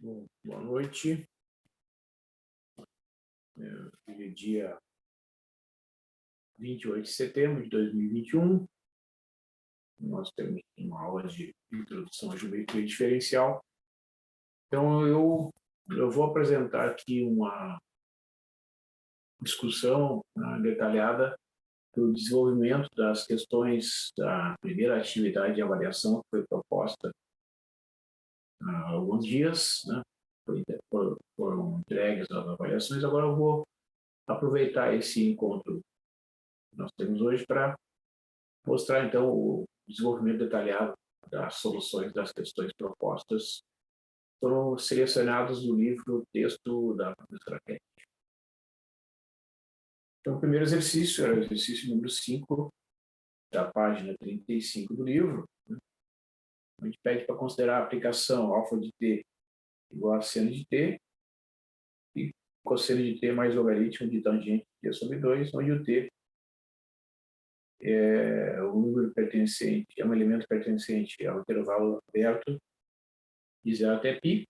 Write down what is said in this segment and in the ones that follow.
Bom, boa noite. Hoje é dia 28 de setembro de 2021. Nós temos uma aula de introdução à geometria diferencial. Então, eu vou apresentar aqui uma discussão detalhada do desenvolvimento das questões da primeira atividade de avaliação que foi proposta há alguns dias, né? Foram entregues as avaliações. Agora eu vou aproveitar esse encontro que nós temos hoje para mostrar, então, o desenvolvimento detalhado das soluções das questões propostas. Foram selecionados do livro Texto da professora Kelly. Então, o primeiro exercício era o exercício número 5, da página 35 do livro. A gente pede para considerar a aplicação alfa de t igual a seno de t e cosseno de t mais logaritmo de tangente de t sobre 2, onde o t é o número pertencente, é um elemento pertencente ao intervalo aberto de 0 até π.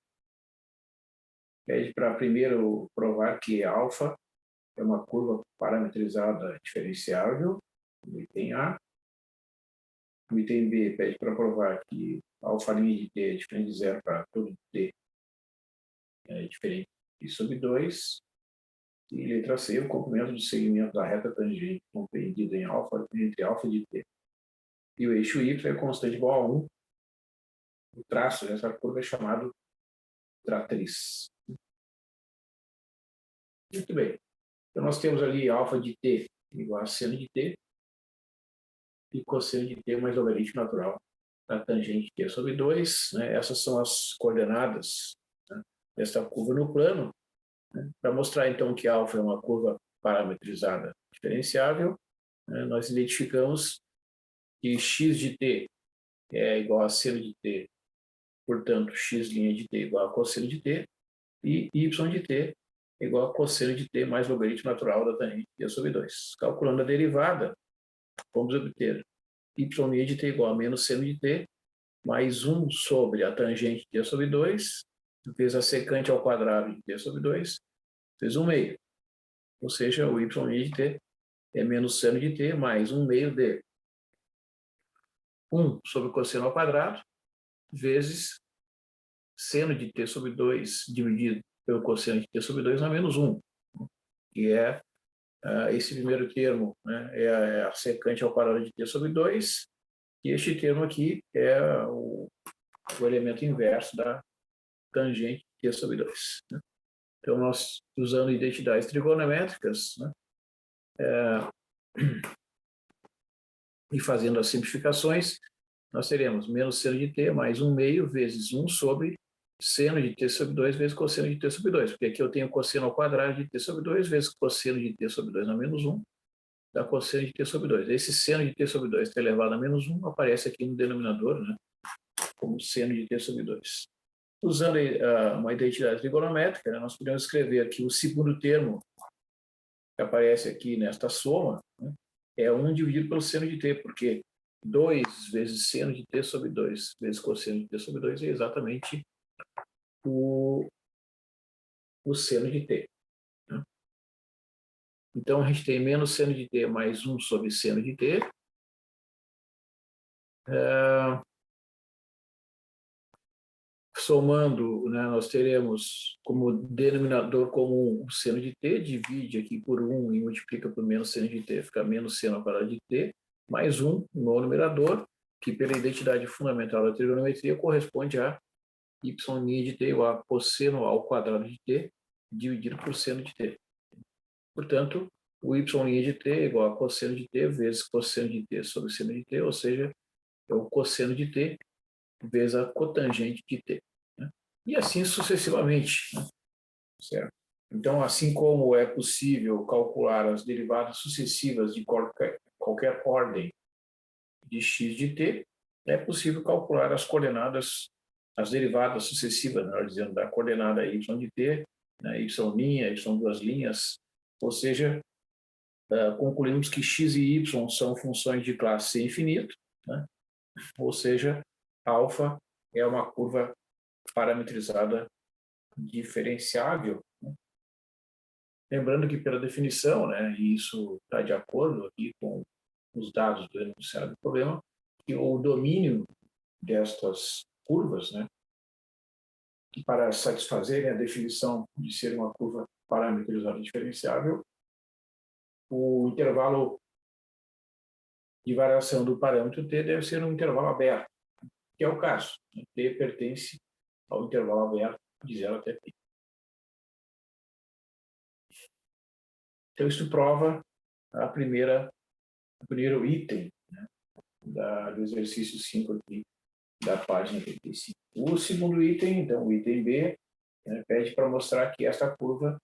Pede para primeiro provar que alfa é uma curva parametrizada diferenciável, no item A. No item B, pede para provar que alfa' de t é diferente de 0 para todo t é diferente de π sobre 2. E letra C, o comprimento do segmento da reta tangente compreendido em alfa entre alfa de t e o eixo y é constante igual a 1. O traço dessa curva é chamado tratriz. Muito bem. Então, nós temos ali alfa de t igual a seno de t e cosseno de t mais logaritmo natural da tangente t sobre 2. Né? Essas são as coordenadas, né, dessa curva no plano. Né? Para mostrar, então, que alfa é uma curva parametrizada diferenciável, né, nós identificamos que x de t é igual a seno de t, portanto, x' de t igual a cosseno de t, e y de t é igual a cosseno de t mais logaritmo natural da tangente t sobre 2. Calculando a derivada, vamos obter y' de t igual a menos seno de t mais 1 sobre a tangente t sobre 2, vezes a secante ao quadrado de t sobre 2, vezes 1 meio. Ou seja, o y' de t é menos seno de t mais 1 meio de 1 sobre cosseno ao quadrado, vezes seno de t sobre 2 dividido pelo cosseno de t sobre 2 a menos 1, que é esse primeiro termo, né, é a secante ao quadrado de t sobre 2, e este termo aqui é o elemento inverso da tangente de t sobre 2. Né? Então, nós, usando identidades trigonométricas, né, e fazendo as simplificações, nós teremos menos seno de t mais 1 meio vezes 1 sobre seno de t sobre 2 vezes cosseno de t sobre 2, porque aqui eu tenho cosseno ao quadrado de t sobre 2 vezes cosseno de t sobre 2 a menos 1, dá cosseno de t sobre 2. Esse seno de t sobre 2 ter elevado a menos 1 aparece aqui no denominador, né, como seno de t sobre 2. Usando uma identidade trigonométrica, né, nós podemos escrever aqui o segundo termo que aparece aqui nesta soma, né, é 1 dividido pelo seno de t, porque 2 vezes seno de t sobre 2 vezes cosseno de t sobre 2 é exatamente o seno de t. Né? Então, a gente tem menos seno de t mais 1 sobre seno de t. Somando, né, nós teremos como denominador comum o seno de t, divide aqui por 1 e multiplica por menos seno de t, fica menos seno ao quadrado de t, mais 1 no numerador, que pela identidade fundamental da trigonometria corresponde a y' de t igual a cosseno ao quadrado de t, dividido por seno de t. Portanto, o y' de t é igual a cosseno de t vezes cosseno de t sobre seno de t, ou seja, é o cosseno de t vezes a cotangente de t. Né? E assim sucessivamente. Né? Certo? Então, assim como é possível calcular as derivadas sucessivas de qualquer ordem de x de t, é possível calcular as coordenadas, as derivadas sucessivas, melhor dizendo, da coordenada y de t, né, y', y', ou seja, concluímos que x e y são funções de classe C infinito, né? Ou seja, alfa é uma curva parametrizada diferenciável, né? Lembrando que, pela definição, né, e isso está de acordo aqui com os dados do enunciado do problema, que o domínio destas curvas, né, que para satisfazerem a definição de ser uma curva parametrizada diferenciável, o intervalo de variação do parâmetro t deve ser um intervalo aberto, que é o caso. T pertence ao intervalo aberto de 0 até π. Então, isso prova o primeiro item, né, do exercício 5 aqui, da página 35. O segundo item, então, o item B, né, pede para mostrar que esta curva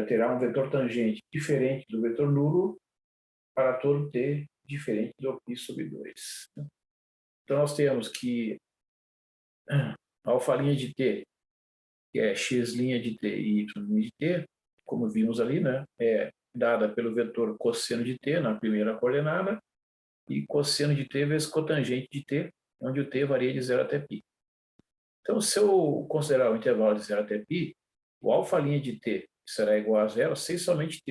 terá um vetor tangente diferente do vetor nulo para todo t diferente do π sobre 2. Então, nós temos que a alfa' de t, que é x' de t e y' de t, como vimos ali, né, é dada pelo vetor cosseno de t na primeira coordenada e cosseno de t vezes cotangente de t, onde o t varia de 0 até π. Então, se eu considerar o intervalo de 0 até π, o alfa' de t será igual a 0 se somente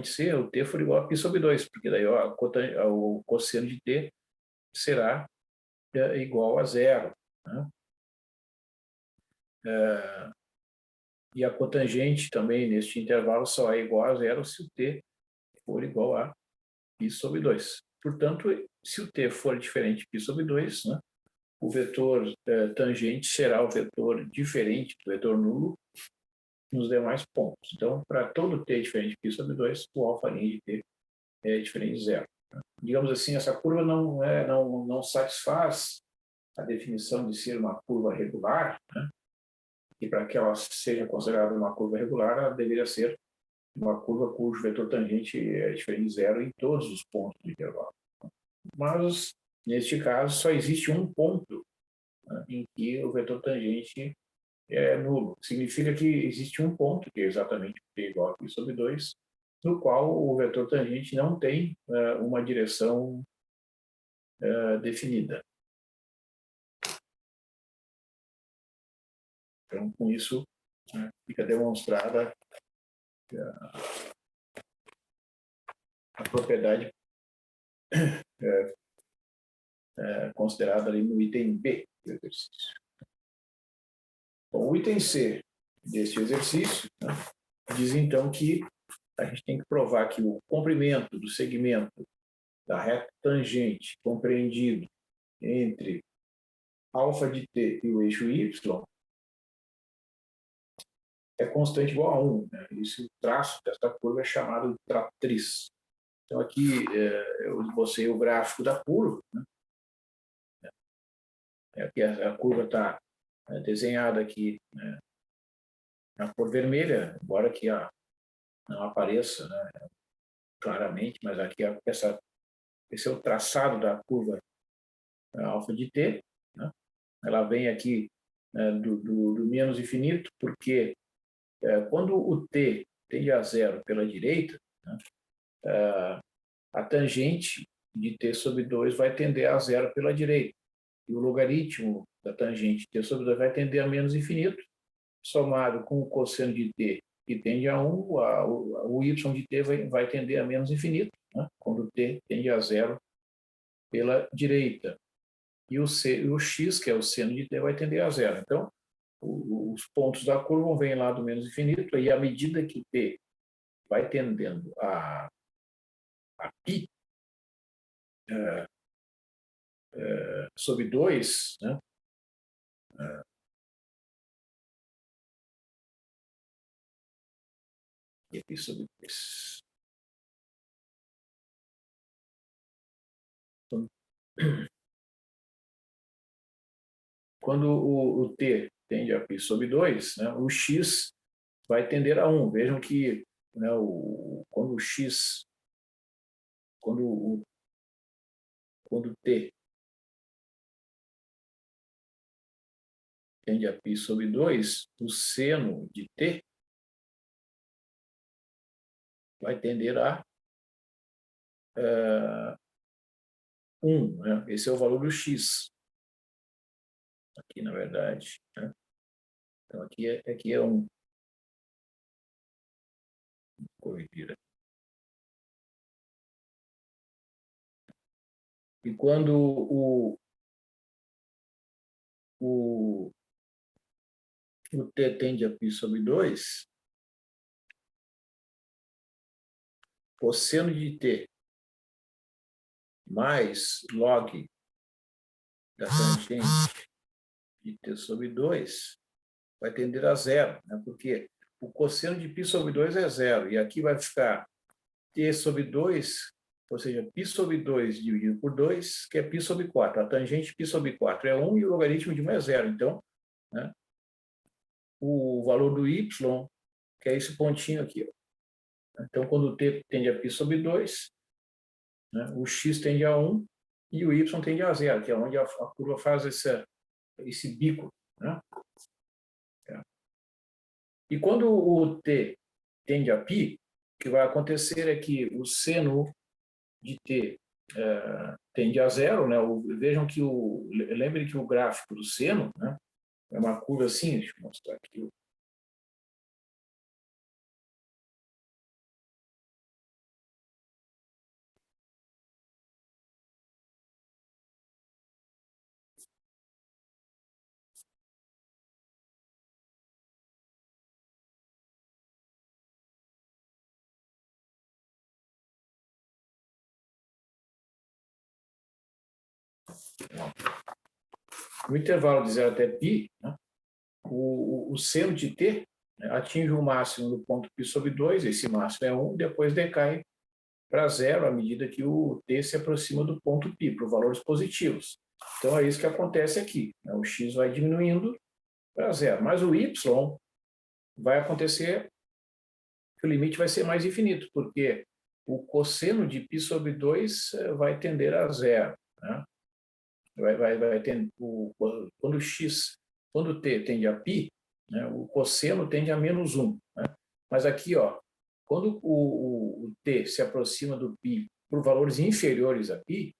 se o t for igual a π sobre 2, porque daí o cosseno de t será igual a 0. Né? E a cotangente também neste intervalo só é igual a 0 se o t for igual a π sobre 2. Portanto, se o t for diferente de π sobre 2, né, o vetor tangente será o vetor diferente do vetor nulo nos demais pontos. Então, para todo t diferente de π sobre 2, o alfa' de t é diferente de 0. Digamos assim, essa curva não satisfaz a definição de ser uma curva regular, né? E para que ela seja considerada uma curva regular, ela deveria ser uma curva cujo vetor tangente é diferente de 0 em todos os pontos do intervalo. Mas, neste caso, só existe um ponto, né, em que o vetor tangente é nulo. Significa que existe um ponto, que é exatamente t igual a π sobre 2, no qual o vetor tangente não tem uma direção definida. Então, com isso, né, fica demonstrada a propriedade considerada ali no item B do exercício. Bom, o item C deste exercício, né, diz então que a gente tem que provar que o comprimento do segmento da reta tangente compreendido entre alfa de t e o eixo y é constante igual a 1. Né? Esse traço desta curva é chamado de tratriz. Então, aqui eu esbocei o gráfico da curva. Né? Aqui a curva está desenhada aqui, né, na cor vermelha, embora que não apareça, né, claramente, mas aqui esse é o traçado da curva alfa de t. Né? Ela vem aqui do menos infinito, porque quando o t tende a 0 pela direita, né, a tangente de t sobre 2 vai tender a 0 pela direita. E o logaritmo da tangente de t sobre 2 vai tender a menos infinito, somado com o cosseno de t, que tende a 1, o y de t vai tender a menos infinito, né, quando t tende a 0 pela direita. E o x, que é o seno de t, vai tender a 0. Então, os pontos da curva vão vir lá do menos infinito, e à medida que t vai tendendo a π sobre 2, né, e π sobre 2. Então, quando o t tende a π sobre 2, né, o x vai tender a 1. Vejam que, né, quando t tende a π sobre 2, o seno de t vai tender a 1. Né? Esse é o valor do x. Aqui, na verdade. Né? Então, aqui é um... corrigir. E quando o t tende a π sobre 2, cosseno de t mais log da tangente de t sobre 2 vai tender a zero, né? Porque o cosseno de π sobre 2 é zero, e aqui vai ficar t sobre 2, ou seja, π sobre 2 dividido por 2, que é π sobre 4. A tangente de π sobre 4 é 1 e o logaritmo de 1 é zero. Então, né, o valor do y, que é esse pontinho aqui. Ó. Então, quando o t tende a π sobre 2, né, o x tende a 1 e o y tende a zero, que é onde a curva faz esse bico. Né? E quando o t tende a π, o que vai acontecer é que o seno de t tende a zero, né? Vejam que lembrem que o gráfico do seno, né, é uma curva assim, deixa eu mostrar aqui. No intervalo de 0 até π, né, o seno de t, né, atinge o máximo no ponto π sobre 2, esse máximo é 1, depois decai para zero à medida que o t se aproxima do ponto π, para valores positivos. Então, é isso que acontece aqui. Né? O x vai diminuindo para zero, mas o y vai acontecer que o limite vai ser mais infinito, porque o cosseno de π sobre 2 vai tender a zero. Né? Quando t tende a π, né, o cosseno tende a menos 1. Né? Mas aqui, ó, quando o t se aproxima do π por valores inferiores a π,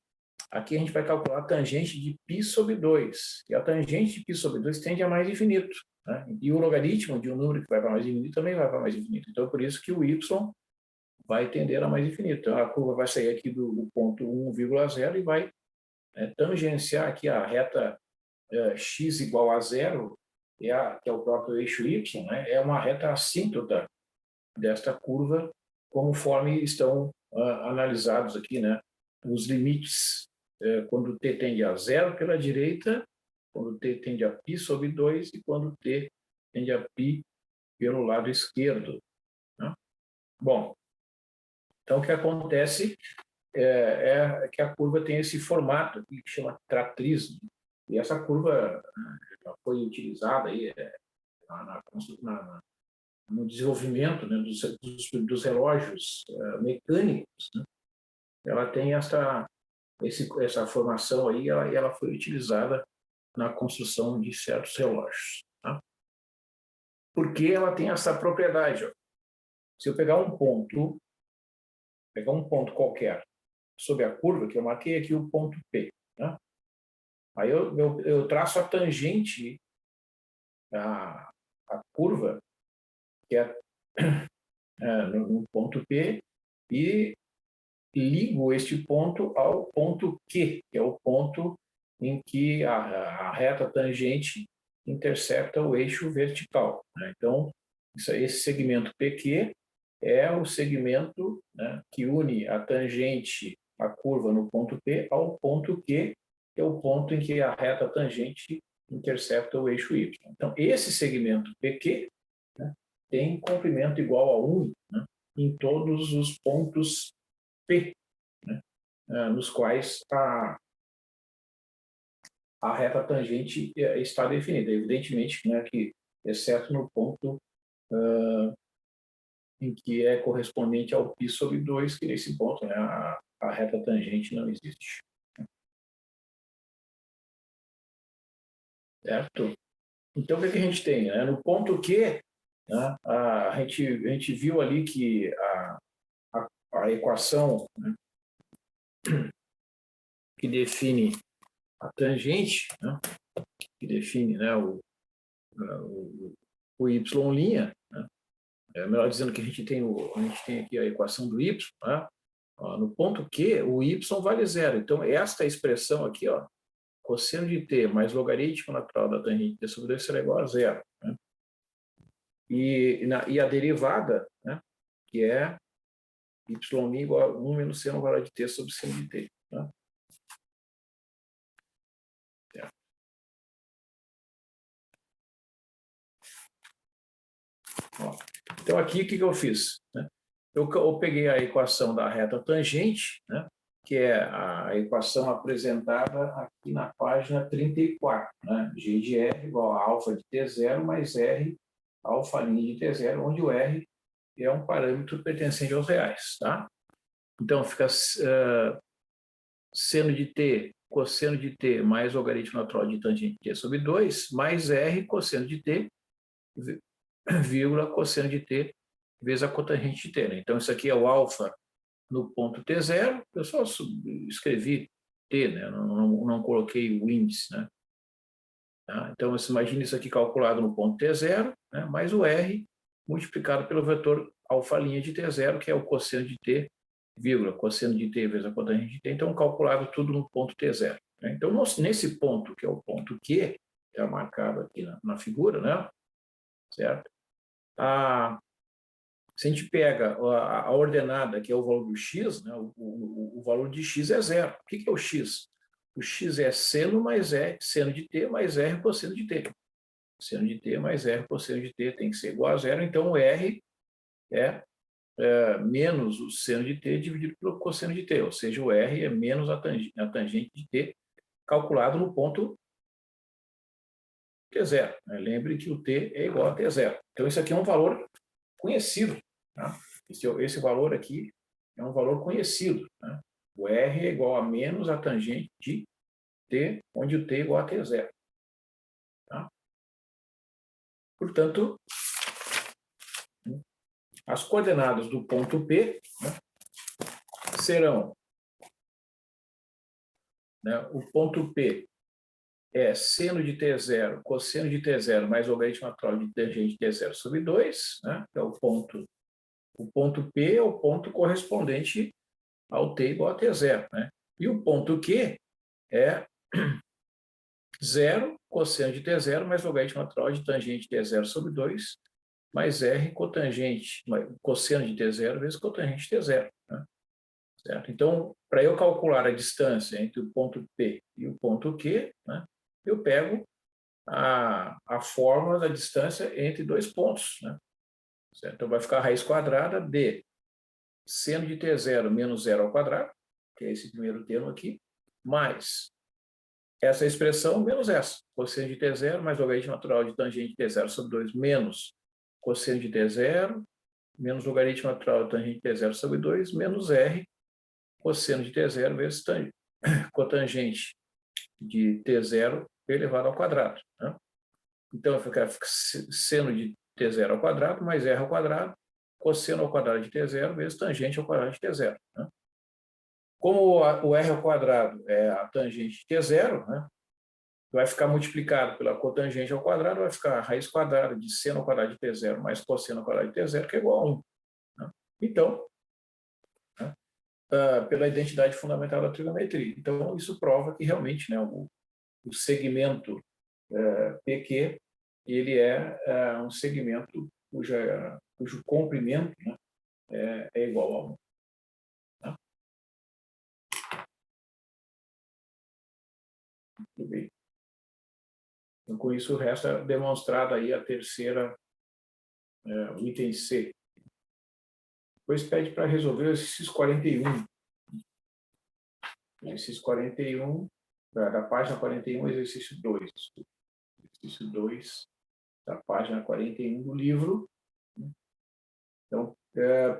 aqui a gente vai calcular a tangente de π sobre 2. E a tangente de π sobre 2 tende a mais infinito. Né? E o logaritmo de um número que vai para mais infinito também vai para mais infinito. Então, por isso que o y vai tender a mais infinito. Então, a curva vai sair aqui do ponto 1,0 e vai tangenciar aqui a reta x igual a zero, que é o próprio eixo y, né? É uma reta assíntota desta curva, conforme estão analisados aqui, né? Os limites, quando t tende a zero pela direita, quando t tende a π sobre 2 e quando t tende a π pelo lado esquerdo. Né? Bom, então o que acontece é que a curva tem esse formato que chama tratriz, né? E essa curva já foi utilizada aí, no desenvolvimento, né, dos relógios mecânicos. Né? Ela tem essa formação aí, ela foi utilizada na construção de certos relógios. Tá? Porque ela tem essa propriedade. Ó. Se eu pegar um ponto qualquer sobre a curva, que eu marquei aqui o ponto P, né? Aí eu traço a tangente a curva, que no ponto P, e ligo este ponto ao ponto Q, que é o ponto em que a reta tangente intercepta o eixo vertical. Né? Então, esse segmento PQ é o segmento, né, que une a tangente, a curva no ponto P, ao ponto Q, que é o ponto em que a reta tangente intercepta o eixo Y. Então, esse segmento PQ, né, tem comprimento igual a 1, né, em todos os pontos P, né, nos quais a reta tangente está definida. Evidentemente, né, que exceto no ponto em que é correspondente ao π sobre 2, que nesse ponto, né, a reta tangente não existe. Certo? Então, o que a gente tem? Né? No ponto Q, né, a gente viu ali que a equação, né, que define a tangente, né, que define, né, o y', né? Melhor dizendo que a gente tem aqui a equação do y, né? No ponto Q, o y vale zero. Então, esta expressão aqui, ó, cosseno de t mais logaritmo natural da tangente de t sobre 2 será igual a zero. Né? E a derivada, né, que é y' igual a 1 menos seno quadrado de t sobre seno de t. Né? Então, aqui, o que eu fiz? Né? Eu peguei a equação da reta tangente, né, que é a equação apresentada aqui na página 34. Né? G de R igual a alfa de T0 mais R alfa' de T0, onde o R é um parâmetro pertencente aos reais. Tá? Então, fica seno de t, cosseno de t, mais logaritmo natural de tangente de t sobre 2, mais R cosseno de t, vírgula, cosseno de t, vezes a cotangente de t. Né? Então, isso aqui é o alfa no ponto T0, eu só escrevi t, né? Não coloquei o índice. Né? Tá? Então, você imagina isso aqui calculado no ponto T0, né? Mais o R multiplicado pelo vetor alfa' de T0, que é o cosseno de t, vírgula, cosseno de t vezes a cotangente de t, então calculado tudo no ponto T0. Né? Então, nesse ponto, que é o ponto Q, que é marcado aqui na figura, né? Certo? Se a gente pega a ordenada, que é o valor do x, né? O valor de x é zero. O que é o x? O x é seno mais seno de t mais r cosseno de t. Seno de t mais r cosseno de t tem que ser igual a zero, então o r é menos o seno de t dividido pelo cosseno de t, ou seja, o r é menos a tangente de t, calculado no ponto T0. Né? Lembre que o t é igual a T0. Então, isso aqui é um valor conhecido. Tá? Esse valor aqui é um valor conhecido. Né? O r é igual a menos a tangente de t, onde o t é igual a T0. Tá? Portanto, as coordenadas do ponto P, né, serão, né, o ponto P é seno de T0, cosseno de T0 mais logaritmo natural de tangente de T0 sobre 2, né, que é o ponto P é o ponto correspondente ao t igual a T0. Né? E o ponto Q é 0 cosseno de T0 mais logaritmo natural de tangente de T0 sobre 2 mais R cotangente, cosseno de T0 vezes cotangente de T0. Né? Certo? Então, para eu calcular a distância entre o ponto P e o ponto Q, né, eu pego a fórmula da distância entre dois pontos. Né? Certo? Então, vai ficar a raiz quadrada de seno de T0 menos 0 ao quadrado, que é esse primeiro termo aqui, mais essa expressão menos essa, cosseno de T0 mais logaritmo natural de tangente de T0 sobre 2 menos cosseno de T0 menos logaritmo natural de tangente de T0 sobre 2 menos R cosseno de T0 vezes cotangente de T0 elevado ao quadrado. Né? Então, fica seno de T0 ao quadrado mais R ao quadrado, cosseno ao quadrado de T0 vezes tangente ao quadrado de T0. Né? Como o R ao quadrado é a tangente de T0, né? Vai ficar multiplicado pela cotangente ao quadrado, vai ficar a raiz quadrada de seno ao quadrado de T0 mais cosseno ao quadrado de T0, que é igual a 1. Né? Então, né, pela identidade fundamental da trigonometria. Então, isso prova que realmente, né, o segmento PQ ele é um segmento cujo comprimento, né, é igual a 1. Tá? Muito bem. Então, com isso, resta demonstrada aí a terceira, o item C. Depois pede para resolver o exercício 41. Exercício 41, da página 41, exercício 2. Exercício 2, da página 41 do livro. Então,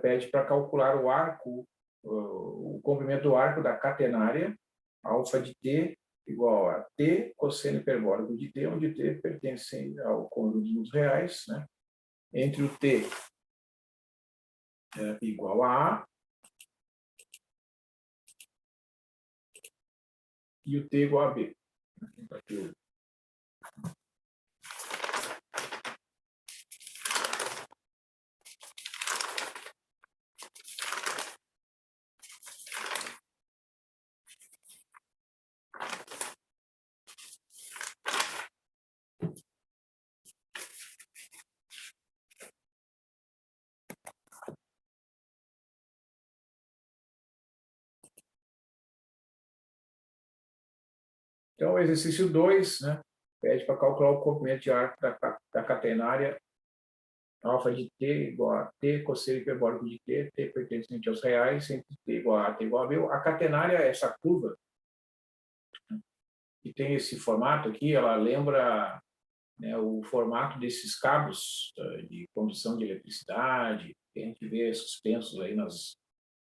pede para calcular o arco, o comprimento do arco da catenária, alfa de t igual a t cosseno hiperbólico de t, onde t pertence ao conjunto dos reais, né? Entre o t igual a A e o t igual a B. Então, o exercício 2, né, pede para calcular o comprimento de arco da catenária alfa de t igual a t cosseno hiperbólico de t, t pertencente aos reais, entre t igual a t igual a b. A catenária é essa curva, que tem esse formato aqui, ela lembra, né, o formato desses cabos de condução de eletricidade, que a gente vê suspensos aí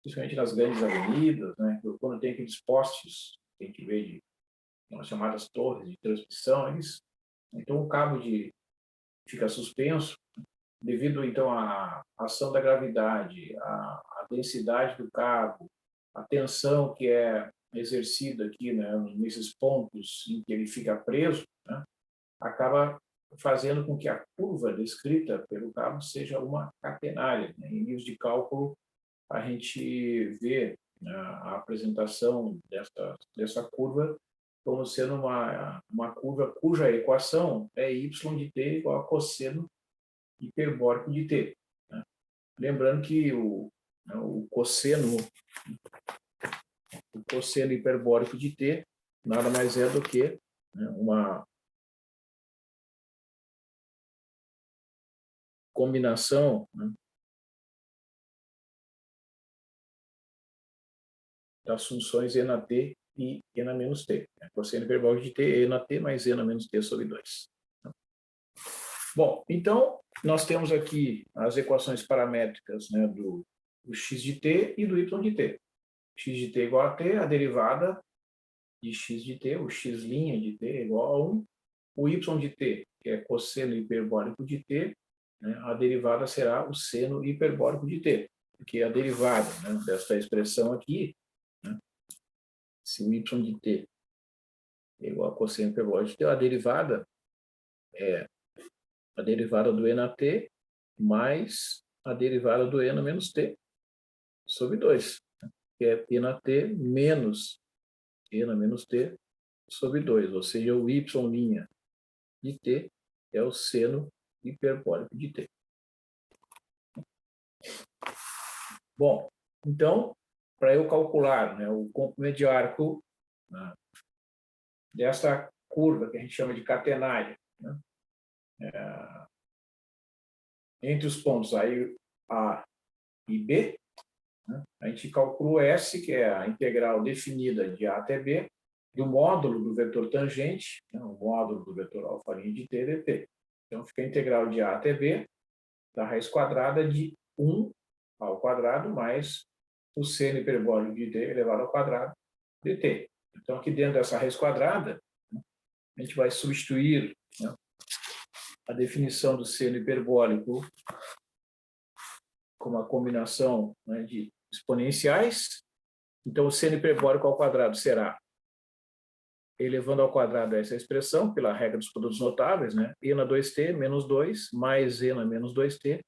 principalmente nas grandes avenidas, né, quando tem aqueles postes que a gente vê de as chamadas torres de transmissão, então o cabo fica suspenso devido então à ação da gravidade, à densidade do cabo, a tensão que é exercida aqui, né, nesses pontos em que ele fica preso, né, acaba fazendo com que a curva descrita pelo cabo seja uma catenária, né? Em níveis de cálculo, a gente vê, né, a apresentação dessa curva como sendo uma curva cuja equação é y de t igual a cosseno hiperbólico de t. Né? Lembrando que o cosseno hiperbólico de t nada mais é do que, né, uma combinação, né, das funções e na t e e na menos t. Cosseno hiperbólico de t, e na t mais e na menos t sobre 2. Bom, então, nós temos aqui as equações paramétricas, né, do x de t e do y de t. X de t igual a t, a derivada de x de t, o x' de t é igual a 1. O y de t, que é cosseno hiperbólico de t, né, a derivada será o seno hiperbólico de t, porque a derivada, né, desta expressão aqui, né, se o y de t é igual a cosseno hiperbólico de t, a derivada é a derivada do e na t mais a derivada do e na menos t sobre 2, que é e na t menos e na menos t sobre 2, ou seja, o y' de t é o seno hiperbólico de t. Bom, então, para eu calcular, né, o comprimento de arco, né, dessa curva que a gente chama de catenária, né, entre os pontos aí A e B, né, a gente calcula o S, que é a integral definida de A até B, do módulo do vetor tangente, né, o módulo do vetor alfa' de t dt. Então, fica a integral de A até B da raiz quadrada de 1 ao quadrado mais o seno hiperbólico de t elevado ao quadrado dt. Então, aqui dentro dessa raiz quadrada, a gente vai substituir, né, a definição do seno hiperbólico como a combinação, né, de exponenciais. Então, o seno hiperbólico ao quadrado será elevando ao quadrado essa expressão, pela regra dos produtos notáveis, né, e na 2t menos 2 mais e na menos 2t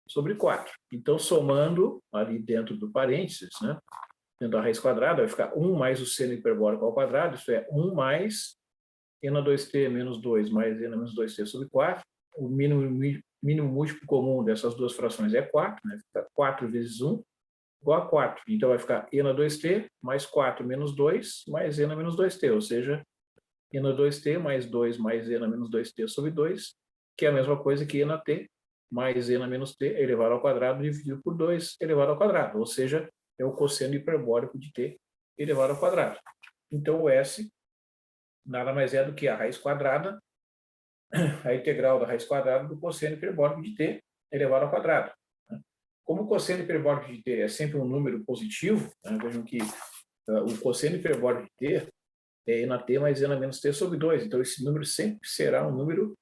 sobre 4. Então, somando ali dentro do parênteses, né, dentro da raiz quadrada, vai ficar 1 mais o seno hiperbólico ao quadrado, isso é 1 mais e na 2t menos 2 mais e na menos 2t sobre 4. O mínimo múltiplo comum dessas duas frações é 4, né? Fica 4 vezes 1 igual a 4. Então, vai ficar e na 2t mais 4 menos 2 mais e na menos 2t, ou seja, e na 2t mais 2 mais e na menos 2t sobre 2, que é a mesma coisa que e na t mais e na menos t elevado ao quadrado dividido por 2 elevado ao quadrado, ou seja, é o cosseno hiperbólico de t elevado ao quadrado. Então, o S nada mais é do que a raiz quadrada, a integral da raiz quadrada do cosseno hiperbólico de t elevado ao quadrado. Como o cosseno hiperbólico de t é sempre um número positivo, né, vejam que o cosseno hiperbólico de t é e na t mais e na menos t sobre 2. Então, esse número sempre será um número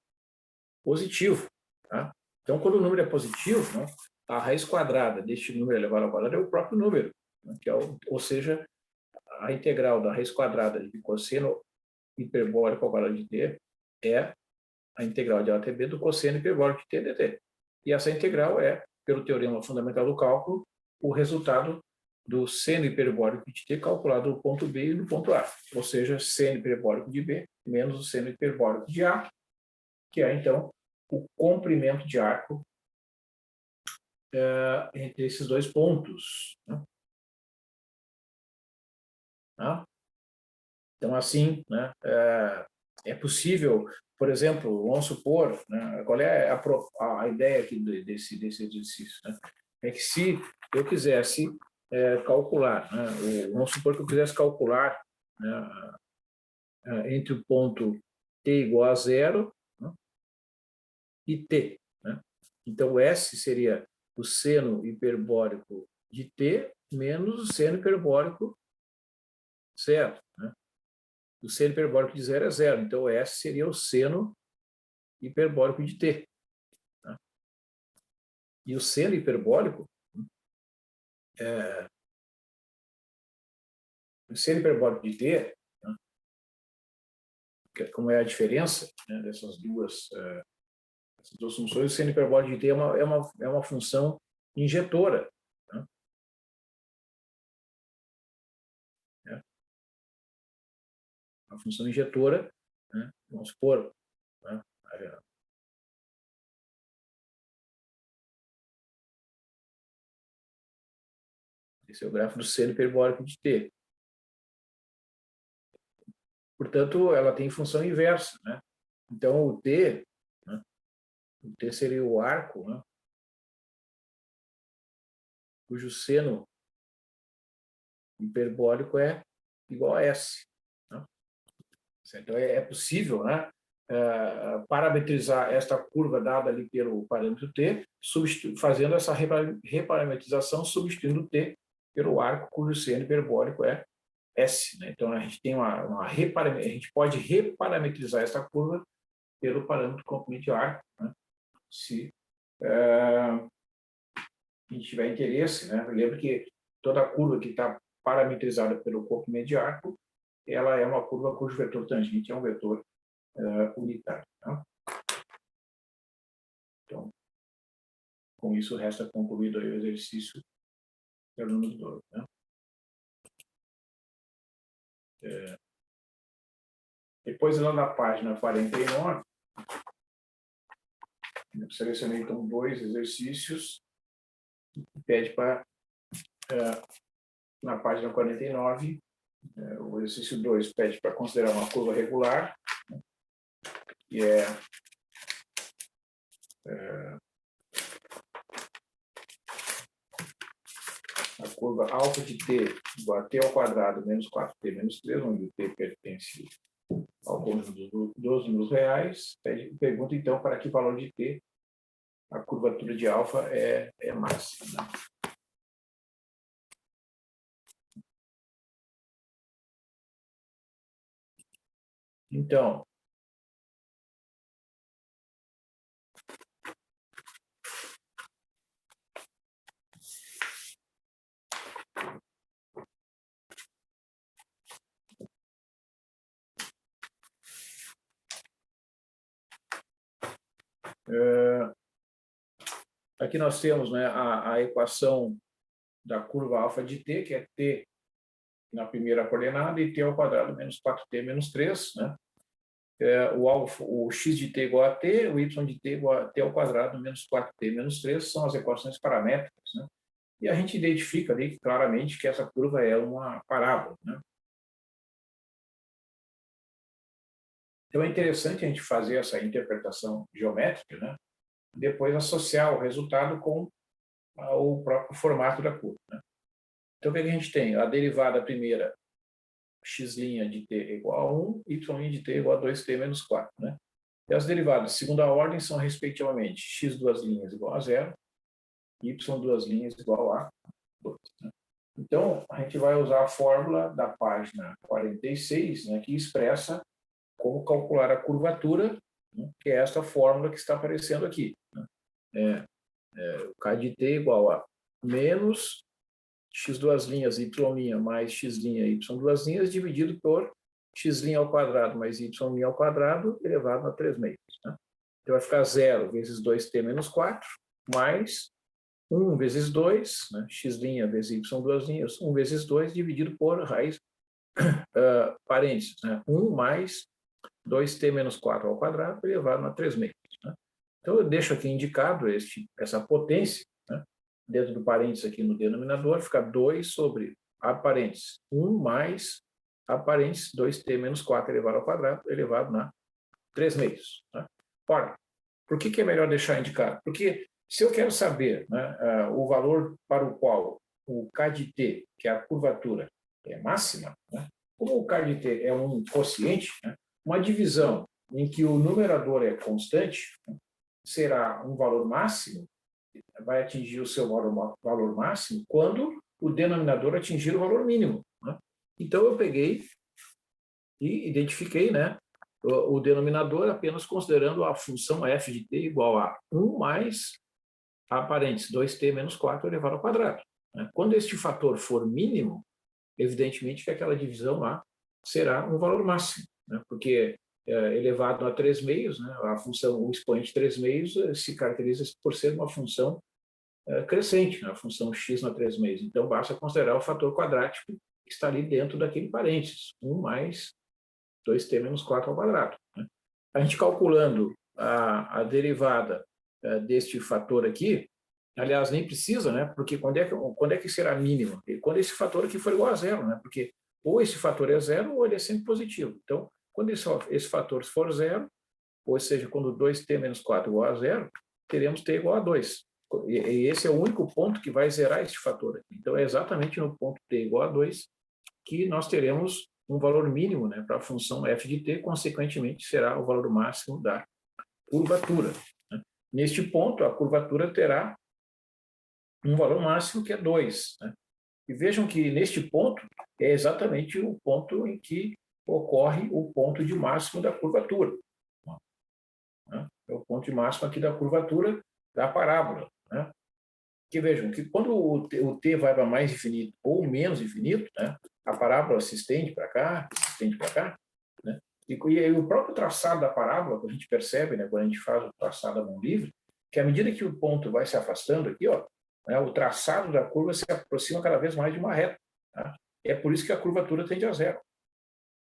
positivo. Tá? Então, quando o número é positivo, né, a raiz quadrada deste número elevado ao quadrado é o próprio número, né, que é ou seja, a integral da raiz quadrada de cosseno hiperbólico ao quadrado de t é a integral de A até B do cosseno hiperbólico de t dt. E essa integral é, pelo teorema fundamental do cálculo, o resultado do seno hiperbólico de t calculado no ponto B e no ponto A, ou seja, seno hiperbólico de B menos o seno hiperbólico de A, que é, então, o comprimento de arco entre esses dois pontos. Né? Tá? Então, assim, né, é possível, por exemplo, vamos supor, né, qual é a ideia aqui desse exercício, né? É que se eu quisesse calcular, né, vamos supor que eu quisesse calcular, né, entre o ponto t igual a zero, né, e t, né? Então, S seria o seno hiperbórico de t menos o seno hiperbórico zero, né? O seno hiperbórico de zero é zero, então S seria o seno hiperbórico de t. Né? E o seno hiperbórico, o seno hiperbórico de t, né, como é a diferença, né, dessas duas funções, o seno hiperbórico de t é uma função injetora. Né? Uma função injetora, né? Vamos supor, né? Esse é o gráfico do seno hiperbórico de t. Portanto, ela tem função inversa, né? Então, né? O t seria o arco, né? Cujo seno hiperbólico é igual a S. Né? Então, é possível, né, parametrizar esta curva dada ali pelo parâmetro t, fazendo essa reparametrização, substituindo t pelo arco cujo seno hiperbólico é S. Né? Então, a gente tem a gente pode reparametrizar essa curva pelo parâmetro comprimento de arco, né? Se a gente tiver interesse. Né? Lembra que toda curva que está parametrizada pelo comprimento de arco, ela é uma curva cujo vetor tangente é um vetor unitário. Tá? Então, com isso, resta concluído aí o exercício do aluno 2. Né? Depois, lá na página 49, eu selecionei, então, 2 exercícios que pede para, na página 49, o exercício 2 pede para considerar uma curva regular, né, que é a curva alfa de t igual a t ao quadrado menos 4t menos 3, onde o t pertence ao conjunto dos números reais. Pergunta, então, para que valor de t a curvatura de alfa é máxima. Né? Então, aqui nós temos, né, a equação da curva alfa de t, que é t na primeira coordenada e t ao quadrado menos 4t menos 3. Né? O x de t igual a t, o y de t igual a t ao quadrado menos 4t menos 3 são as equações paramétricas. Né? E a gente identifica ali claramente que essa curva é uma parábola. Né? Então, é interessante a gente fazer essa interpretação geométrica, né? Depois associar o resultado com o próprio formato da curva. Né? Então, o que a gente tem? A derivada primeira, x' de t igual a 1, y' de t igual a 2t menos 4. Né? E as derivadas de segunda ordem são, respectivamente, x duas linhas igual a 0, y duas linhas igual a 2. Né? Então, a gente vai usar a fórmula da página 46, né, que expressa como calcular a curvatura, né, que é esta fórmula que está aparecendo aqui. Né? O K de t igual a menos x duas linhas y' mais x' y duas linhas dividido por x' ao quadrado mais y' ao quadrado elevado a 3 meios. Né? Então, vai ficar 0 vezes 2t menos 4 mais 1 vezes 2, né? x' vezes y duas linhas, 1 vezes 2 dividido por raiz, parênteses, né? 1 mais 2t menos 4 ao quadrado elevado a 3 meios. Né? Então, eu deixo aqui indicado essa potência, né? Dentro do parênteses aqui no denominador, fica 2 sobre, a parênteses, 1 mais aparentes, 2t menos 4 elevado ao quadrado, elevado a 3 meios. Né? Ora, por que é melhor deixar indicado? Porque se eu quero saber, né, o valor para o qual o K de t, que é a curvatura, é máxima, né? Como o K de t é um quociente, né, uma divisão em que o numerador é constante, né, será um valor máximo, vai atingir o seu valor máximo quando o denominador atingir o valor mínimo. Né? Então, eu peguei e identifiquei, né, o denominador apenas considerando a função f de t igual a 1 mais aparentes 2t menos 4 elevado ao quadrado. Né? Quando este fator for mínimo, evidentemente que aquela divisão lá será um valor máximo, né? Porque elevado a 3 meios, né? A função, o expoente 3 meios se caracteriza por ser uma função crescente, né? A função x na 3 meios. Então, basta considerar o fator quadrático que está ali dentro daquele parênteses, 1 mais 2t menos 4 ao quadrado. Né? A gente calculando a derivada deste fator aqui, aliás, nem precisa, né? Porque quando é que será mínimo? Quando esse fator aqui for igual a zero, né? Porque ou esse fator é zero ou ele é sempre positivo. Então, quando esse fator for zero, ou seja, quando 2t menos 4 igual a zero, teremos t igual a 2. E esse é o único ponto que vai zerar este fator aqui. Então, é exatamente no ponto t igual a 2 que nós teremos um valor mínimo, né, para a função f de t, consequentemente, será o valor máximo da curvatura. Né? Neste ponto, a curvatura terá um valor máximo que é 2. Né? E vejam que neste ponto é exatamente o ponto em que ocorre o ponto de máximo da curvatura. Né? É o ponto de máximo aqui da curvatura da parábola. Né? Que vejam que quando o t vai para mais infinito ou menos infinito, né, a parábola se estende para cá, se estende para cá, né, e o próprio traçado da parábola, que a gente percebe, né, quando a gente faz o traçado à mão livre, que à medida que o ponto vai se afastando aqui, ó, né, o traçado da curva se aproxima cada vez mais de uma reta. Tá? É por isso que a curvatura tende a zero.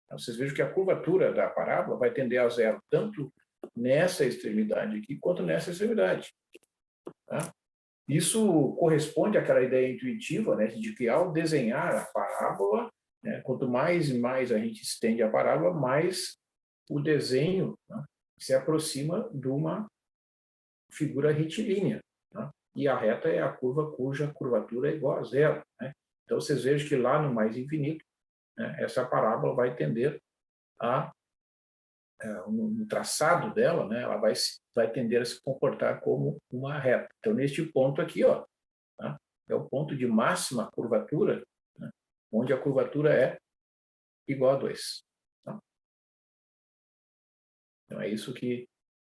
Então, vocês vejam que a curvatura da parábola vai tender a zero tanto nessa extremidade aqui quanto nessa extremidade. Tá? Isso corresponde àquela ideia intuitiva, né, de que ao desenhar a parábola, né, quanto mais e mais a gente estende a parábola, mais o desenho, né, se aproxima de uma figura retilínea. Né? E a reta é a curva cuja curvatura é igual a zero. Né? Então, vocês vejam que lá no mais infinito, né, essa parábola vai tender a no traçado dela, né, ela vai tender a se comportar como uma reta. Então, neste ponto aqui, ó, tá? É o ponto de máxima curvatura, né, onde a curvatura é igual a 2. Tá? Então, é isso que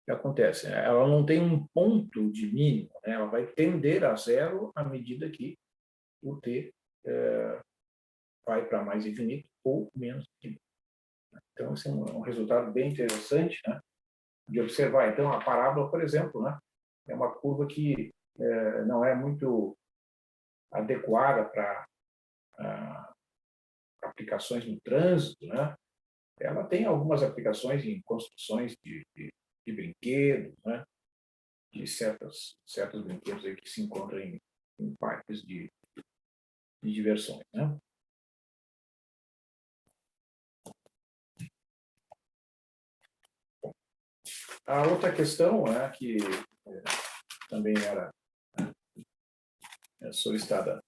acontece. Ela não tem um ponto de mínimo, né? Ela vai tender a zero à medida que o t vai para mais infinito ou menos infinito. Então, esse é um resultado bem interessante, né, de observar. Então, a parábola, por exemplo, né, é uma curva que não é muito adequada para aplicações no trânsito, né? Ela tem algumas aplicações em construções de brinquedos, né? De certos brinquedos aí que se encontram em parques de diversões, né? A outra questão, né, que também era solicitada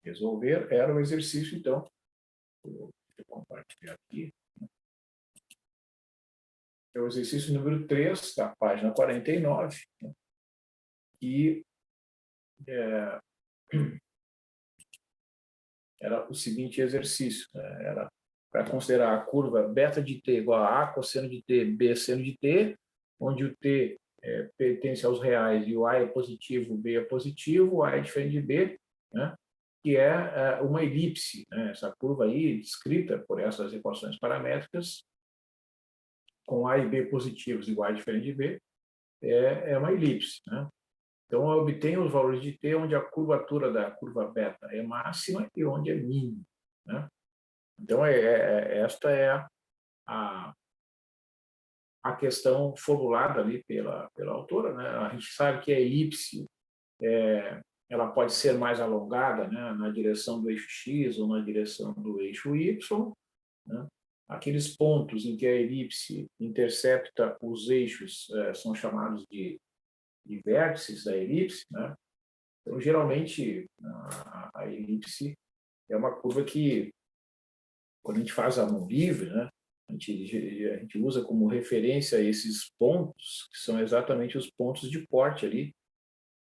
resolver era o exercício, então, vou compartilhar aqui. É o exercício número 3, da página 49, né, que era o seguinte exercício, né, era para considerar a curva beta de t igual a A cosseno de t, B seno de t, onde o t pertence aos reais e o A é positivo, o B é positivo, o A é diferente de B, né, que é uma elipse. Né, essa curva aí, descrita por essas equações paramétricas, com A e B positivos igual a diferente de B, é uma elipse. Né? Então, eu obtenho os valores de t onde a curvatura da curva beta é máxima e onde é mínima. Né? Então, esta é a questão formulada ali pela autora. Né? A gente sabe que a elipse ela pode ser mais alongada, né, na direção do eixo x ou na direção do eixo y, né? Aqueles pontos em que a elipse intercepta os eixos são chamados de vértices da elipse, né? Então, geralmente, a elipse é uma curva que, quando a gente faz a mão livre, né, a gente usa como referência esses pontos, que são exatamente os pontos de corte ali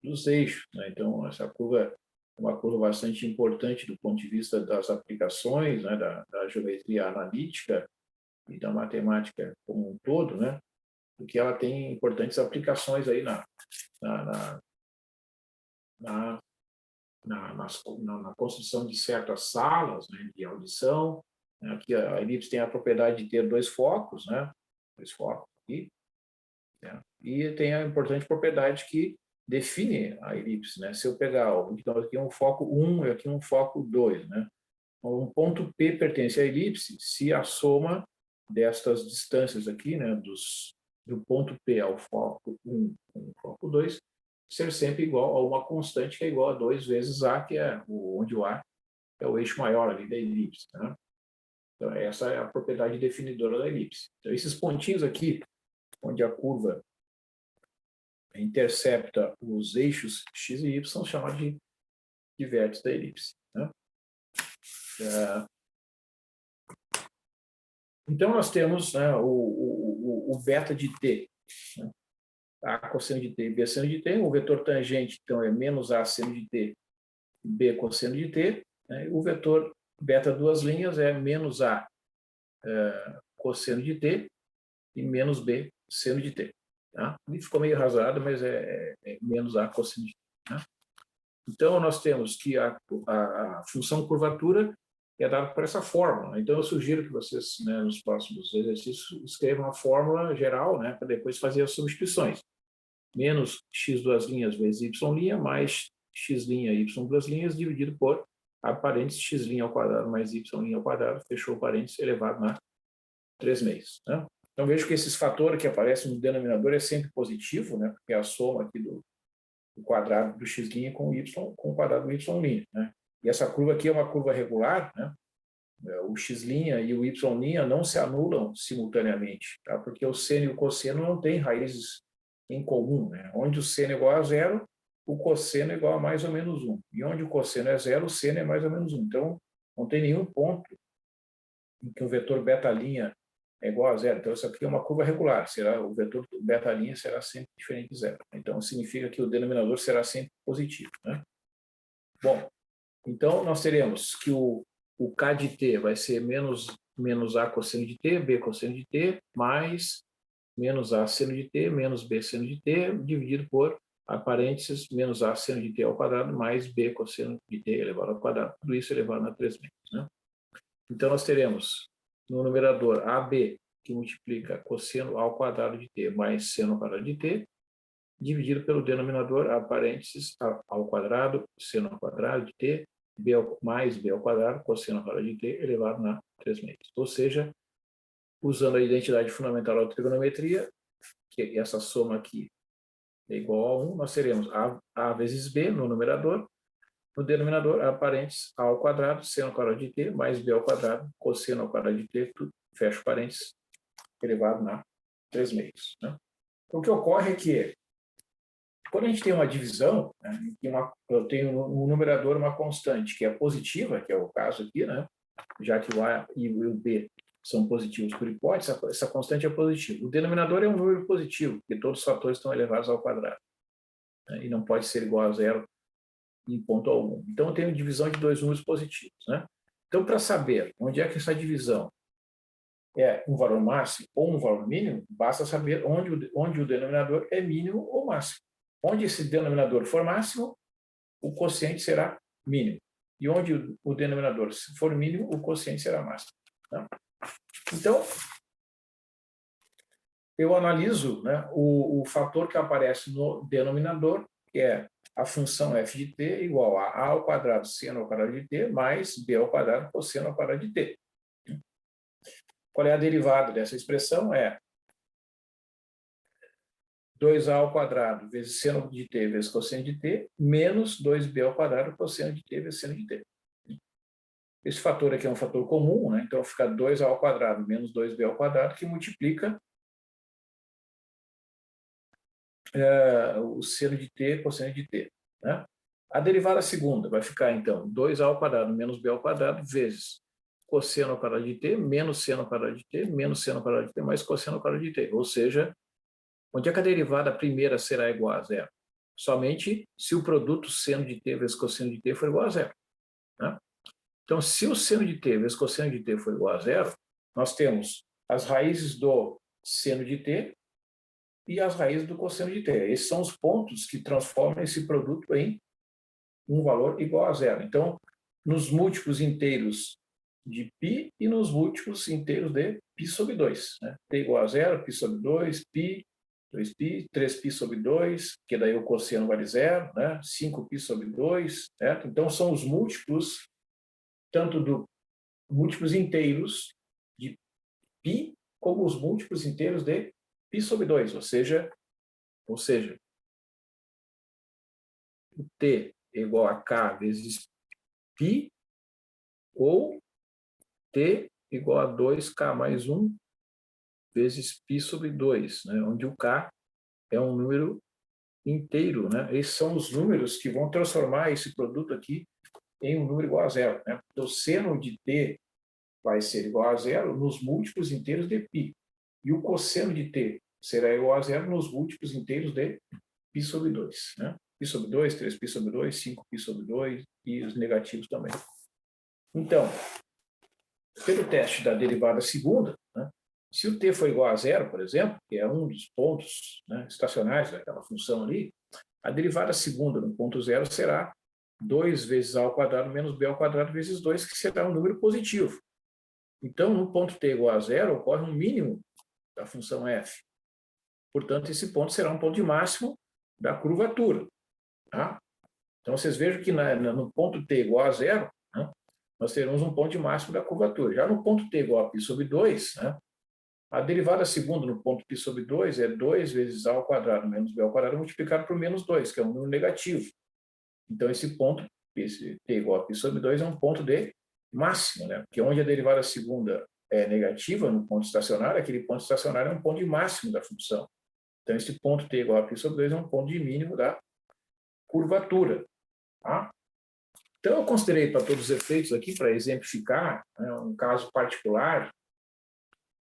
dos eixos, né? Então, essa curva é uma curva bastante importante do ponto de vista das aplicações, né, da geometria analítica e da matemática como um todo, né? Porque ela tem importantes aplicações aí na, na, na, na construção de certas salas, né, de audição. Aqui a elipse tem a propriedade de ter dois focos, né? Dois focos aqui, né? E tem a importante propriedade que define a elipse, né? Se eu pegar, então aqui um foco 1 e aqui um foco 2, né? Um ponto P pertence à elipse se a soma destas distâncias aqui, né, do ponto P ao foco 1 com o foco 2, ser sempre igual a uma constante que é igual a 2 vezes A, que é onde o A é o eixo maior ali da elipse, né? Então, essa é a propriedade definidora da elipse. Então, esses pontinhos aqui, onde a curva intercepta os eixos x e y, são chamados de vértices da elipse, né? Então, nós temos, né, o beta de t, né? A cosseno de t e b seno de t. O vetor tangente, então, é menos a seno de t, b cosseno de t. Né? O vetor beta duas linhas é menos a cosseno de t e menos b seno de t. Tá? E ficou meio rasado, mas é menos a cosseno de t. Né? Então, nós temos que a função curvatura é dada por essa fórmula. Então, eu sugiro que vocês, né, nos próximos exercícios, escrevam a fórmula geral, né, para depois fazer as substituições. Menos x duas linhas vezes y' mais x' y duas linhas dividido por a parênteses x' ao quadrado mais y' ao quadrado, fechou o parênteses, elevado a 3 meios. Né? Então, vejo que esses fatores que aparecem no denominador é sempre positivo, né, porque é a soma aqui do quadrado do x' com o y, com o quadrado do y'. Né? E essa curva aqui é uma curva regular, né? O x' e o y' não se anulam simultaneamente, tá? Porque o seno e o cosseno não têm raízes em comum. Né? Onde o seno é igual a zero, o cosseno é igual a mais ou menos 1. E onde o cosseno é zero, o seno é mais ou menos 1. Então, não tem nenhum ponto em que o vetor beta' é igual a zero. Então, isso aqui é uma curva regular. O vetor beta' será sempre diferente de zero. Então, significa que o denominador será sempre positivo. Né? Bom, então nós teremos que o K de t vai ser menos A cosseno de t, B cosseno de t, mais menos A seno de t, menos B seno de t, dividido por, a parênteses, menos A seno de t ao quadrado, mais B cosseno de t elevado ao quadrado. Tudo isso elevado a 3 metros. Né? Então, nós teremos no numerador AB, que multiplica cosseno ao quadrado de t mais seno ao quadrado de t, dividido pelo denominador, a parênteses, ao quadrado, seno ao quadrado de t, mais b ao quadrado, cosseno ao quadrado de t, elevado a 3 metros. Ou seja, usando a identidade fundamental da trigonometria, que essa soma aqui é igual a 1, nós teremos a vezes b no numerador, no denominador, a parênteses, a ao quadrado, seno ao quadrado de t, mais b ao quadrado, cosseno ao quadrado de t, tudo, fecha parênteses, elevado a 3 metros. Né? Então, o que ocorre é que, quando a gente tem uma divisão, né, eu tenho no numerador uma constante que é positiva, que é o caso aqui, né, já que o A e o B são positivos por hipótese, essa constante é positiva. O denominador é um número positivo, porque todos os fatores estão elevados ao quadrado, né, e não pode ser igual a zero em ponto algum. Então, eu tenho divisão de dois números positivos. Né? Então, para saber onde é que essa divisão é um valor máximo ou um valor mínimo, basta saber onde o denominador é mínimo ou máximo. Onde esse denominador for máximo, o quociente será mínimo. E onde o denominador for mínimo, o quociente será máximo. Tá? Então, eu analiso, né, o fator que aparece no denominador, que é a função f de t igual a ao quadrado seno ao quadrado de t mais b ao quadrado cosseno ao quadrado de t. Qual é a derivada dessa expressão? É 2a ao quadrado vezes seno de t vezes cosseno de t, menos 2b ao quadrado cosseno de t vezes seno de t. Esse fator aqui é um fator comum, né? Então fica 2a ao quadrado menos 2b ao quadrado, que multiplica o seno de t cosseno de t. Né? A derivada segunda vai ficar, então, 2a ao quadrado menos b ao quadrado vezes cosseno ao quadrado de t menos seno ao quadrado de t menos seno ao quadrado de t mais cosseno ao quadrado de t. Ou seja, onde é que a derivada primeira será igual a zero? Somente se o produto seno de t vezes cosseno de t for igual a zero. Né? Então, se o seno de t vezes cosseno de t for igual a zero, nós temos as raízes do seno de t e as raízes do cosseno de t. Esses são os pontos que transformam esse produto em um valor igual a zero. Então, nos múltiplos inteiros de π e nos múltiplos inteiros de π sobre 2. Né? T igual a zero, π sobre 2, π, 2π, 3π sobre 2, que daí o cosseno vale zero, né? 5π sobre 2, certo? Então, são os múltiplos, tanto do múltiplos inteiros de π, como os múltiplos inteiros de π sobre 2, ou seja, o t é igual a k vezes π, ou t igual a 2k mais 1 vezes π sobre 2, né? Onde o k é um número inteiro. Né? Esses são os números que vão transformar esse produto aqui em um número igual a zero. Né? Então, o seno de t vai ser igual a zero nos múltiplos inteiros de π. E o cosseno de t será igual a zero nos múltiplos inteiros de π sobre 2. Né? π sobre 2, 3π sobre 2, 5π sobre 2 e os negativos também. Então, pelo teste da derivada segunda, né, se o t for igual a zero, por exemplo, que é um dos pontos, né, estacionários daquela função ali, a derivada segunda no ponto zero será 2 vezes a ao quadrado menos b ao quadrado vezes 2, que será um número positivo. Então, no ponto t igual a zero, ocorre um mínimo da função f. Portanto, esse ponto será um ponto de máximo da curvatura. Tá? Então, vocês vejam que no ponto t igual a zero, né, nós teremos um ponto de máximo da curvatura. Já no ponto t igual a π sobre 2, né, a derivada segunda no ponto π sobre 2 é 2 vezes a ao quadrado menos b ao quadrado multiplicado por menos 2, que é um número negativo. Então, esse ponto, esse t igual a π sobre 2, é um ponto de máximo, né? Porque onde a derivada segunda é negativa, no ponto estacionário, aquele ponto estacionário é um ponto de máximo da função. Então, esse ponto t igual a π sobre 2 é um ponto de mínimo da curvatura. Tá? Então, eu considerei para todos os efeitos aqui, para exemplificar, né, um caso particular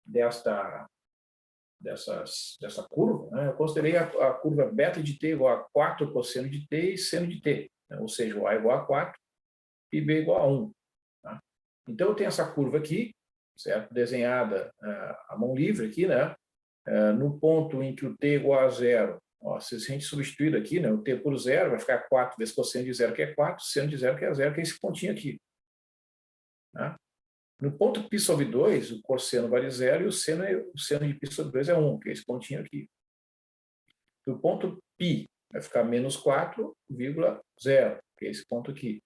dessa curva, né, eu considerei a curva beta de t igual a 4 cosseno de t e seno de t, né, ou seja, o a igual a 4 e b igual a 1. Tá? Então, eu tenho essa curva aqui, certo? Desenhada à mão livre aqui, né? No ponto em que o t igual a zero, ó, se a gente substituir aqui, né, o t por zero, vai ficar 4 vezes cosseno de zero, que é 4, seno de zero, que é zero, que é esse pontinho aqui. Tá? No ponto π sobre 2, o cosseno vale zero e o seno de π sobre 2 é 1, que é esse pontinho aqui. No ponto π vai ficar menos 4,0, que é esse ponto aqui.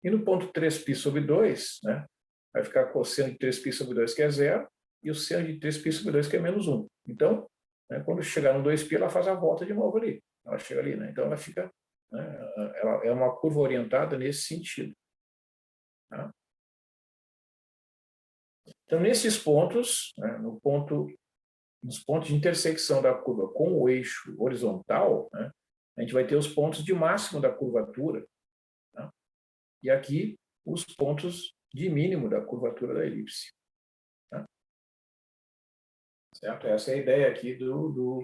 E no ponto 3π sobre 2, né, vai ficar cosseno de 3π sobre 2, que é zero, e o seno de 3π sobre 2, que é menos 1. Então, né, quando chegar no 2π, ela faz a volta de novo ali. Ela chega ali, né? Então ela fica, né, ela é uma curva orientada nesse sentido. Tá? Então, nesses pontos, né, nos pontos de intersecção da curva com o eixo horizontal, né, a gente vai ter os pontos de máximo da curvatura, tá? E aqui os pontos de mínimo da curvatura da elipse. Tá? Certo? Essa é a ideia aqui do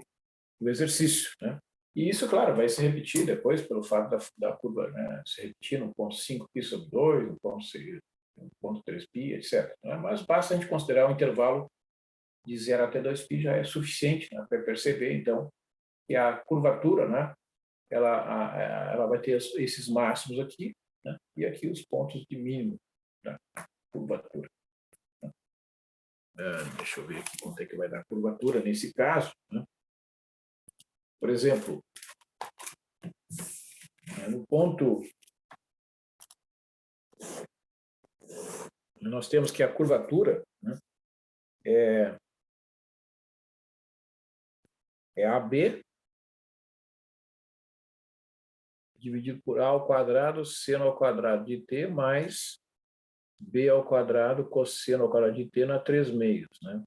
exercício. Né? E isso, claro, vai se repetir depois pelo fato da curva, né, se repetir no ponto 5π sobre 2, no ponto 3π, etc. Né? Mas basta a gente considerar um intervalo de 0 até 2π, já é suficiente, né, para perceber, então, que a curvatura, né, ela vai ter esses máximos aqui, né, e aqui os pontos de mínimo da curvatura. Deixa eu ver aqui quanto é que vai dar a curvatura nesse caso. Né? Por exemplo, no ponto, nós temos que a curvatura, né, é AB dividido por A ao quadrado, seno ao quadrado de t, mais b ao quadrado cosseno ao quadrado de t na 3 meios, né?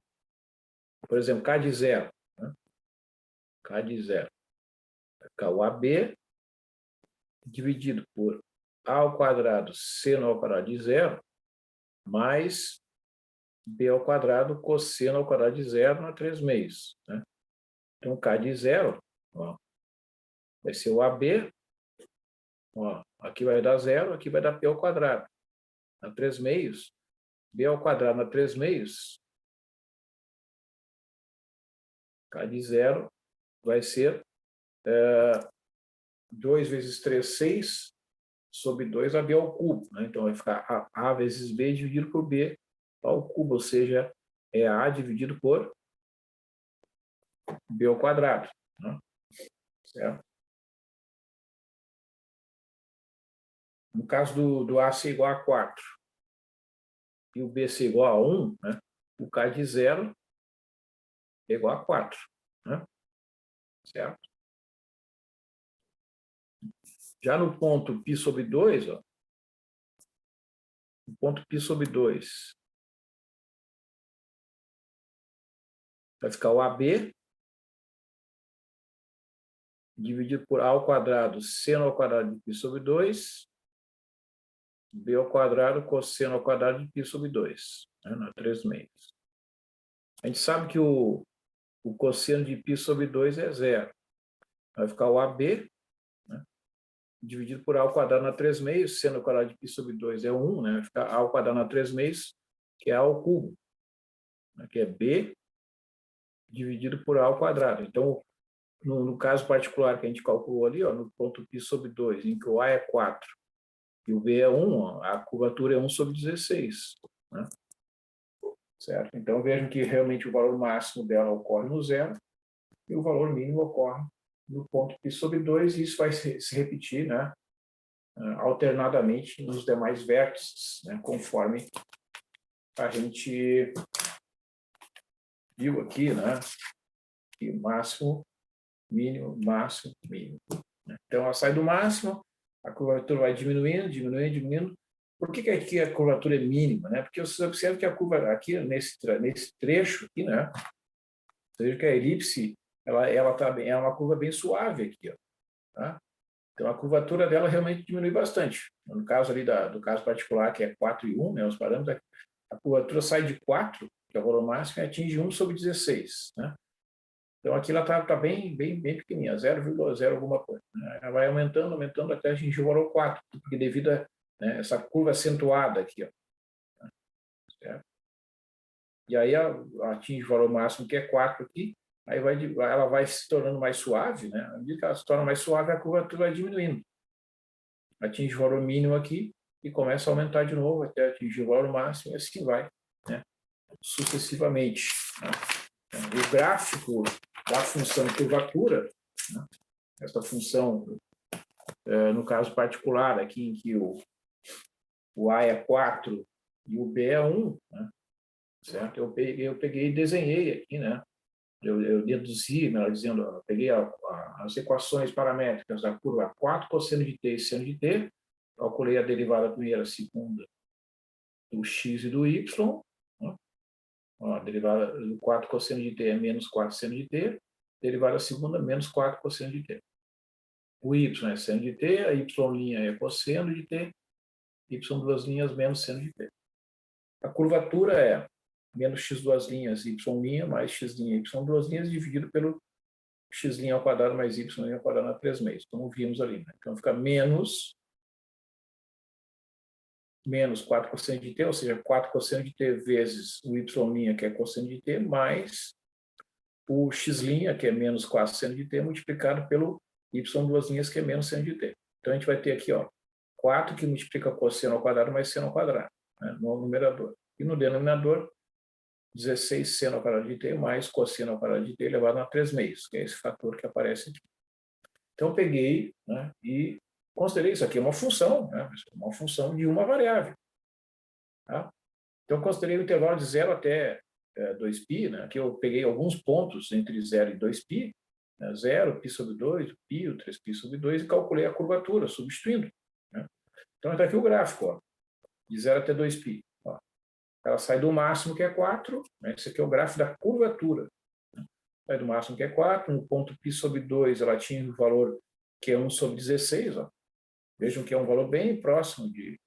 Por exemplo, k de zero, né? K de zero. Vai ficar o AB dividido por a ao quadrado seno ao quadrado de zero mais b ao quadrado cosseno ao quadrado de zero na 3 meios, né? Então, k de zero, ó, vai ser o AB, ó, aqui vai dar zero, aqui vai dar b ao quadrado. Na 3 meios, b ao quadrado na 3 meios, k de zero vai ser 2 vezes 3, 6, sobre 2 AB ao cubo, né? Então, vai ficar A vezes B dividido por B ao cubo, ou seja, é A dividido por B ao quadrado, né? Certo? No caso do A ser igual a 4 e o B ser igual a 1, né? O K de zero é igual a 4, né? Certo? Já no ponto π sobre 2, ó, no ponto π sobre 2, vai ficar o AB dividido por A ao quadrado seno ao quadrado de π sobre 2, b ao quadrado cosseno ao quadrado de π sobre 2, né, na 3 meios. A gente sabe que o cosseno de π sobre 2 é zero. Vai ficar o AB, né, dividido por A ao quadrado na 3 meios, seno ao quadrado de π sobre 2 é 1, né, vai ficar A ao quadrado na 3 meios, que é A ao cubo, né, que é B dividido por A ao quadrado. Então, no caso particular que a gente calculou ali, ó, no ponto π sobre 2, em que o A é 4 e o B é 1, ó, a curvatura é 1 sobre 16. Né? Certo? Então, vejam que realmente o valor máximo dela ocorre no zero e o valor mínimo ocorre no ponto π sobre 2, e isso vai se repetir, né, alternadamente nos demais vértices, né, conforme a gente viu aqui, né, que máximo, mínimo, máximo, mínimo. Né? Então, ela sai do máximo, a curvatura vai diminuindo, diminuindo, diminuindo. Por que aqui a curvatura é mínima? Né? Porque você observa que a curva aqui, nesse trecho aqui, né, você veja que a elipse ela tá bem, é uma curva bem suave aqui, ó, tá? Então, a curvatura dela realmente diminui bastante. No caso ali do caso particular, que é 4 e 1, né, os parâmetros, a curvatura sai de 4, que é o valor máximo, e atinge 1 sobre 16. Né? Então, aqui ela está bem pequenininha, 0,0 alguma coisa. Né? Ela vai aumentando, aumentando, até atingir o valor 4, porque devido a, né, essa curva acentuada aqui. Ó, certo? E aí atinge o valor máximo, que é 4 aqui, aí ela vai se tornando mais suave, né? À medida que ela se torna mais suave, a curvatura vai diminuindo. Atinge o valor mínimo aqui e começa a aumentar de novo até atingir o valor máximo, e assim vai, né, sucessivamente. Né? O gráfico da função curvatura, né, essa função, no caso particular aqui, em que o A é 4 e o B é 1, né, certo? Eu peguei e desenhei aqui, né? Eu deduzi, melhor dizendo, eu peguei as equações paramétricas da curva 4 cosseno de t e seno de t, calculei a derivada primeira, segunda do x e do y, né? A derivada do 4 cosseno de t é menos 4 seno de t, derivada segunda, menos 4 cosseno de t. O y é seno de t, a y' é cosseno de t, y duas linhas menos seno de t. A curvatura é menos x duas linhas, y' mais x', y duas linhas, dividido pelo x' ao quadrado mais y' ao quadrado na 3 meios, como vimos ali. Né? Então, fica menos 4 cosseno de t, ou seja, 4 cosseno de t vezes o y', que é cosseno de t, mais o x', que é menos 4 seno de t, multiplicado pelo y duas linhas, que é menos seno de t. Então, a gente vai ter aqui, ó, 4 que multiplica cosseno ao quadrado mais seno ao quadrado, né, no numerador. E no denominador, 16 seno ao quadrado de t mais cosseno ao quadrado de t elevado a 3 meios, que é esse fator que aparece aqui. Então, eu peguei, né, e considerei isso aqui uma função, né, uma função de uma variável. Tá? Então, eu considerei o intervalo de 0 até 2π, né, aqui eu peguei alguns pontos entre 0 e 2π, né, 0, π sobre 2, o π, o 3π sobre 2, e calculei a curvatura, substituindo. Né? Então, está aqui o gráfico, ó, de 0 até 2π. ela sai do máximo, que é 4, né? Esse aqui é o gráfico da curvatura. Sai do máximo, que é 4, no ponto π sobre 2, ela atinge o valor que é 1 sobre 16, ó. Vejam que é um valor bem próximo de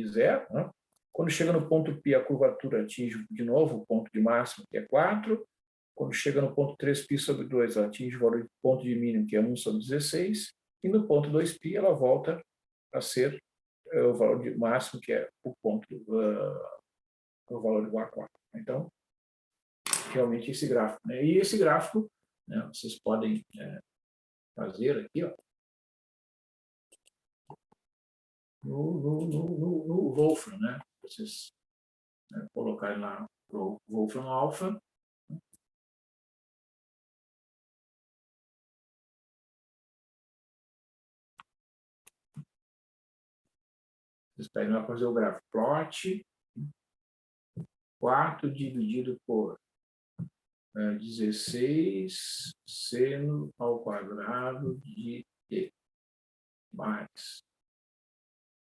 zero, né? Quando chega no ponto π, a curvatura atinge de novo o ponto de máximo, que é 4. Quando chega no ponto 3π sobre 2, ela atinge o valor de ponto de mínimo, que é 1 sobre 16. E no ponto 2π, ela volta a ser o valor de máximo, que é o ponto, o valor igual a 4. Então, realmente esse gráfico, né? E esse gráfico, né, vocês podem fazer aqui, ó, no Wolfram, né? Vocês colocarem lá o Wolfram Alpha. Vocês pedem lá para fazer o gráfico plot, 4 dividido por 16 seno ao quadrado de t mais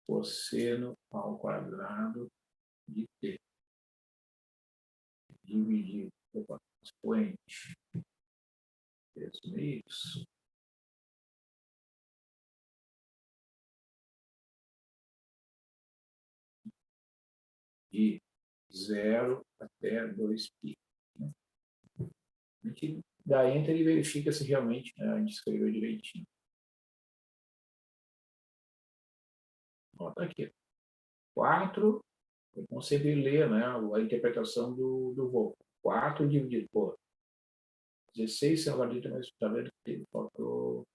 cosseno ao quadrado de t dividido por expoente 3 meios de 0 até 2π. A gente dá enter e verifica se realmente, né, a gente escreveu direitinho. Bota aqui. 4, então sempre ler, né, a interpretação do voo. 4 dividido por 16, sendo guardado, mas está vendo que faltou.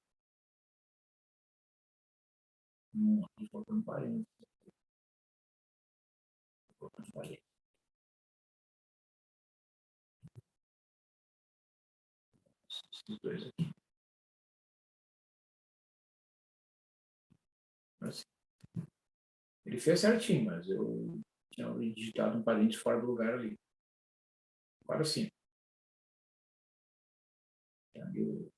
Faltou um parênteses. Faltou um parênteses. Esses dois aqui. Assim. Ele fez certinho, mas eu tinha digitado um parênteses fora do lugar ali. Agora sim. Aí o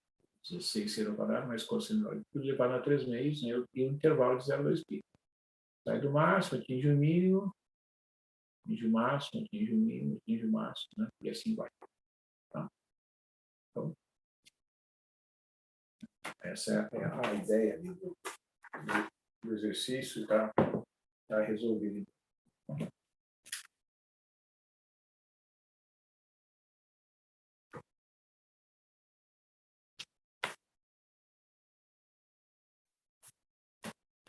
16 ser ao quadrado, mais cosseno ao podia levar 3 meios, né, e o intervalo de 0 a 2π. Sai do máximo, atinge o mínimo, atinge o máximo, atinge o mínimo, atinge o máximo, né? E assim vai. Tá? Então, essa é a ideia do exercício, tá resolvido. Muito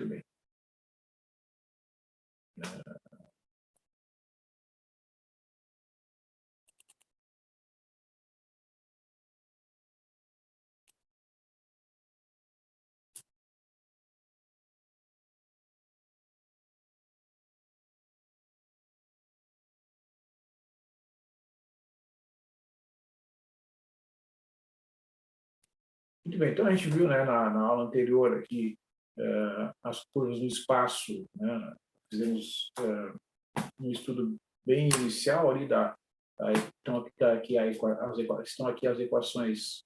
bem. Muito bem, então a gente viu, né, na aula anterior aqui as curvas no espaço, né? Fizemos um estudo bem inicial ali então aqui estão aqui as equações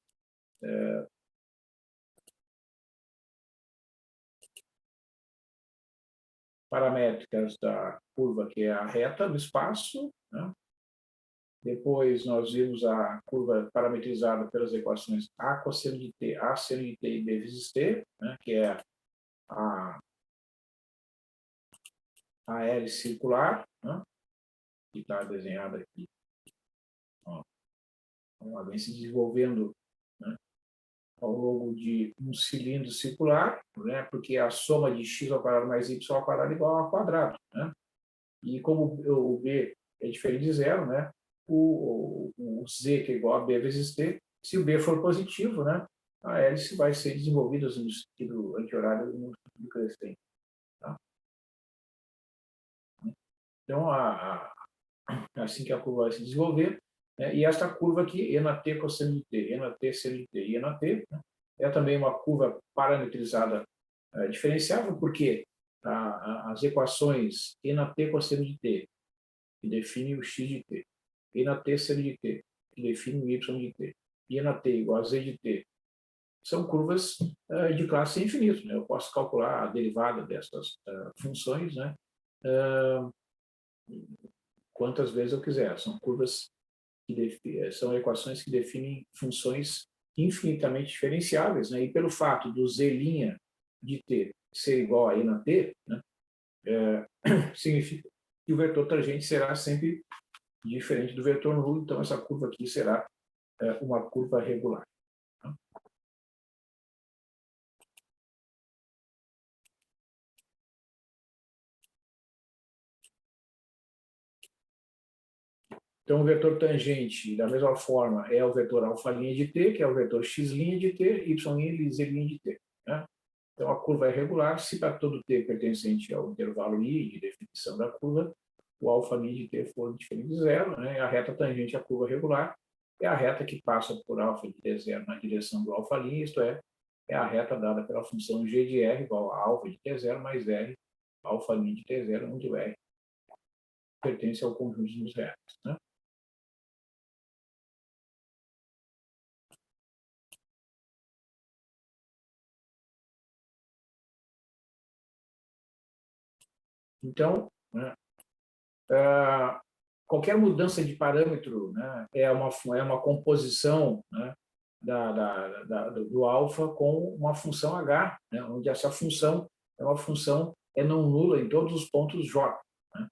paramétricas da curva, que é a reta no espaço, né? Depois nós vimos a curva parametrizada pelas equações A cosseno de t, A seno de t e B vezes t, né? Que é a hélice circular, né? Que está desenhada aqui. Ó, ela vem se desenvolvendo, né, ao longo de um cilindro circular, né? Porque a soma de x ao quadrado mais y ao quadrado é igual ao quadrado, né? E como o b é diferente de zero, né? O z, que é igual a b vezes t, se o b for positivo, né, a hélice vai ser desenvolvida no sentido anti-horário no sentido crescente. Tá? Então, assim que a curva vai se desenvolver, né, e esta curva aqui, E na t cosseno de t, E na t seno de t e E na t, né, é também uma curva parametrizada diferenciável, porque as equações E na t cosseno de t, que define o x de t, E na t seno de t, que define o y de t, e E na t igual a z de t, são curvas de classe infinito, né? Eu posso calcular a derivada dessas funções, né, quantas vezes eu quiser. São curvas são equações que definem funções infinitamente diferenciáveis, né? E pelo fato do z' de t ser igual a e na t, né? Significa que o vetor tangente será sempre diferente do vetor nulo, então essa curva aqui será uma curva regular. Tá? Então, o vetor tangente, da mesma forma, é o vetor alfa' de t, que é o vetor x' de t, y' e z' de t. Né? Então, a curva é regular se para todo t pertencente ao intervalo i de definição da curva, o alfa' de t for diferente de zero, né? A reta tangente à curva regular é a reta que passa por alfa de t0 na direção do alfa', isto é a reta dada pela função g de r igual a alfa de t0 mais r, alfa' de t0, onde o r pertence ao conjunto dos retos. Né? Então, né, qualquer mudança de parâmetro, né, é uma composição, né, do alfa com uma função h, né, onde essa função é uma função não nula em todos os pontos j. Né,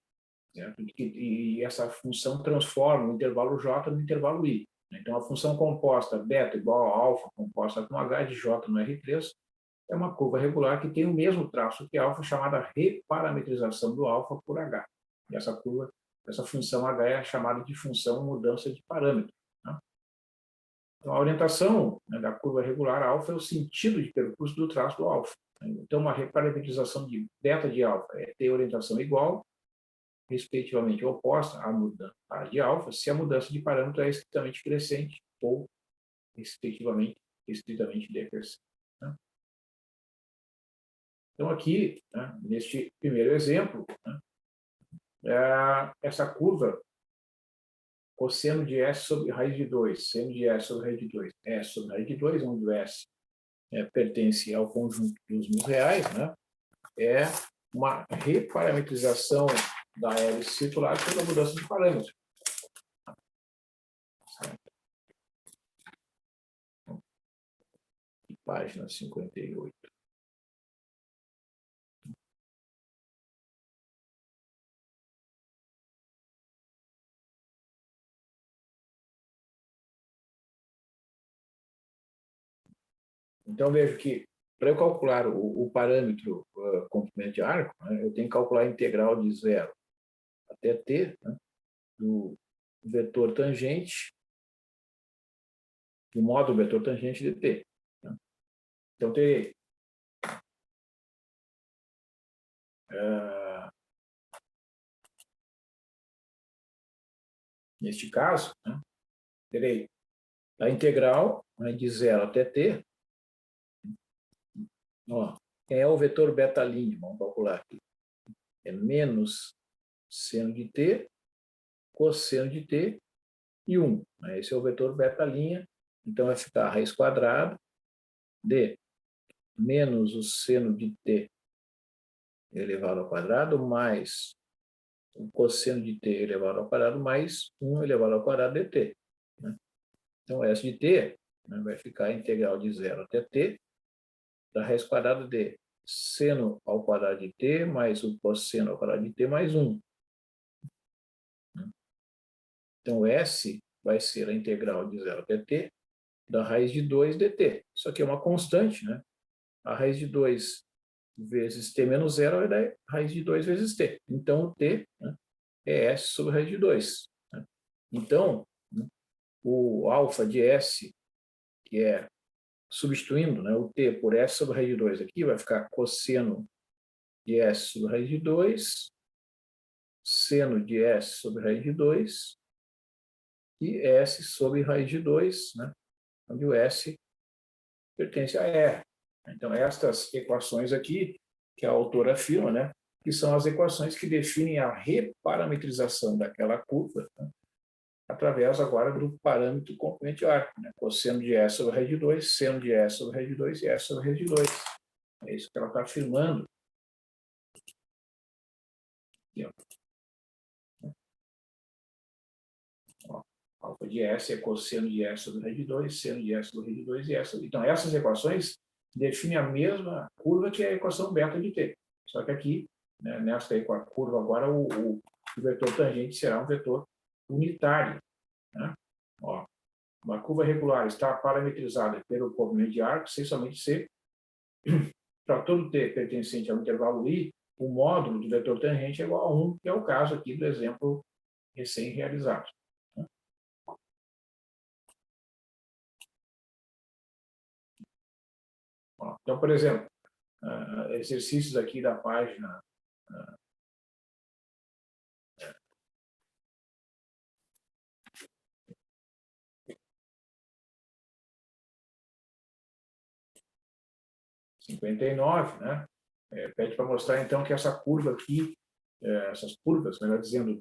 certo? E essa função transforma o intervalo j no intervalo i. Então, a função composta beta igual a alfa composta com h de j no R3 é uma curva regular que tem o mesmo traço que alfa, chamada reparametrização do alfa por h. E essa função h é chamada de função mudança de parâmetro. Tá? Então, a orientação, né, da curva regular alfa é o sentido de percurso do traço do alfa. Então, uma reparametrização de beta de alfa é ter orientação igual, respectivamente oposta à mudança de alfa, se a mudança de parâmetro é estritamente crescente ou, respectivamente, estritamente decrescente. Tá? Então, aqui, né, neste primeiro exemplo, né, essa curva, cosseno de S sobre raiz de 2, seno de S sobre raiz de 2, S sobre raiz de 2, onde o S pertence ao conjunto dos meus reais, né, é uma reparametrização da hélice circular pela mudança de parâmetro. Página 58. Então, vejo que, para eu calcular o parâmetro comprimento de arco, né, eu tenho que calcular a integral de 0 até t, né, do vetor tangente, do módulo vetor tangente de t. Né? Então, terei neste caso, né, terei a integral, né, de 0 até t. Ó, quem é o vetor beta'? Vamos calcular aqui. É menos seno de t, cosseno de t e 1. Esse é o vetor beta'. Então, vai ficar a raiz quadrada de menos o seno de t elevado ao quadrado mais o cosseno de t elevado ao quadrado mais 1 elevado ao quadrado de t. Né? Então, S de t, né, vai ficar a integral de 0 até t da raiz quadrada de seno ao quadrado de t mais o cosseno ao quadrado de t mais 1. Então, S vai ser a integral de 0 até t da raiz de 2 dt. Isso aqui é uma constante, né? A raiz de 2 vezes t menos 0 vai dar raiz de 2 vezes t. Então, o t, né, é S sobre raiz de 2. Né? Então, né, o alfa de S, que é substituindo, né, o t por S sobre raiz de 2 aqui, vai ficar cosseno de S sobre raiz de 2, seno de S sobre raiz de 2 e S sobre raiz de 2, né, onde o S pertence a R. Então, estas equações aqui, que a autora afirma, né, que são as equações que definem a reparametrização daquela curva, né, através agora do parâmetro comprimento de arco, né, cosseno de S sobre raiz de 2, seno de S sobre raiz de 2 e S sobre raiz de 2. É isso que ela está afirmando. Aqui, ó. Alfa de S é cosseno de S sobre raiz de 2, seno de S sobre raiz de 2 e S. Então, essas equações definem a mesma curva que a equação beta de T. Só que aqui, né, nesta curva agora, o vetor tangente será um vetor unitário. Né? Ó, uma curva regular está parametrizada pelo comprimento de arco, sem somente ser, para todo T pertencente ao intervalo I, o módulo do vetor tangente é igual a 1, que é o caso aqui do exemplo recém-realizado. Então, por exemplo, exercícios aqui da página 59, né? Pede para mostrar, então, que essa curva aqui, essas curvas, melhor dizendo,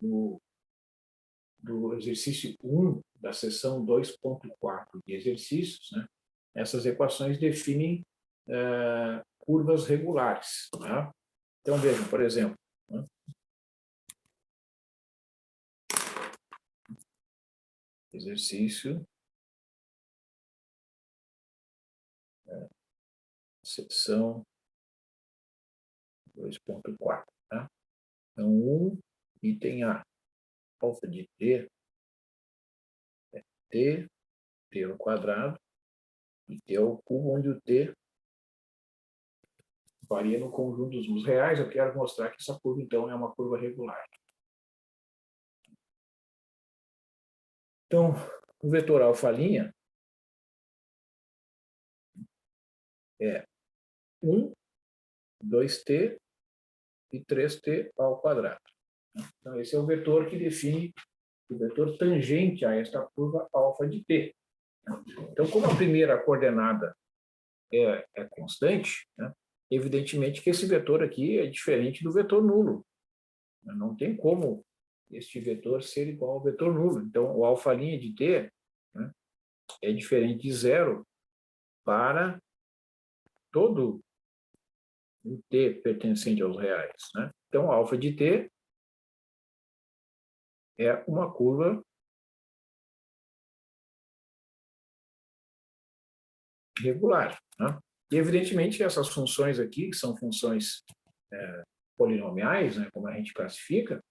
do exercício 1 da seção 2.4 de exercícios, né? Essas equações definem curvas regulares. Né? Então, vejam, por exemplo, né? Exercício, seção 2.4. Tá? Então, 1, item A, alfa de T é T ao quadrado, e T ao cubo, onde o T varia no conjunto dos números reais. Eu quero mostrar que essa curva, então, é uma curva regular. Então, o vetor alfa' é 1, 2t e 3t ao quadrado. Então, esse é o vetor que define o vetor tangente a esta curva alfa de t. Então, como a primeira coordenada é constante, né, evidentemente que esse vetor aqui é diferente do vetor nulo. Não tem como este vetor ser igual ao vetor nulo. Então, o alfa' de t, né, é diferente de zero para todo o t pertencente aos reais. Né? Então, alfa de t é uma curva regular. Né? E, evidentemente, essas funções aqui, que são funções polinomiais, né, como a gente classifica,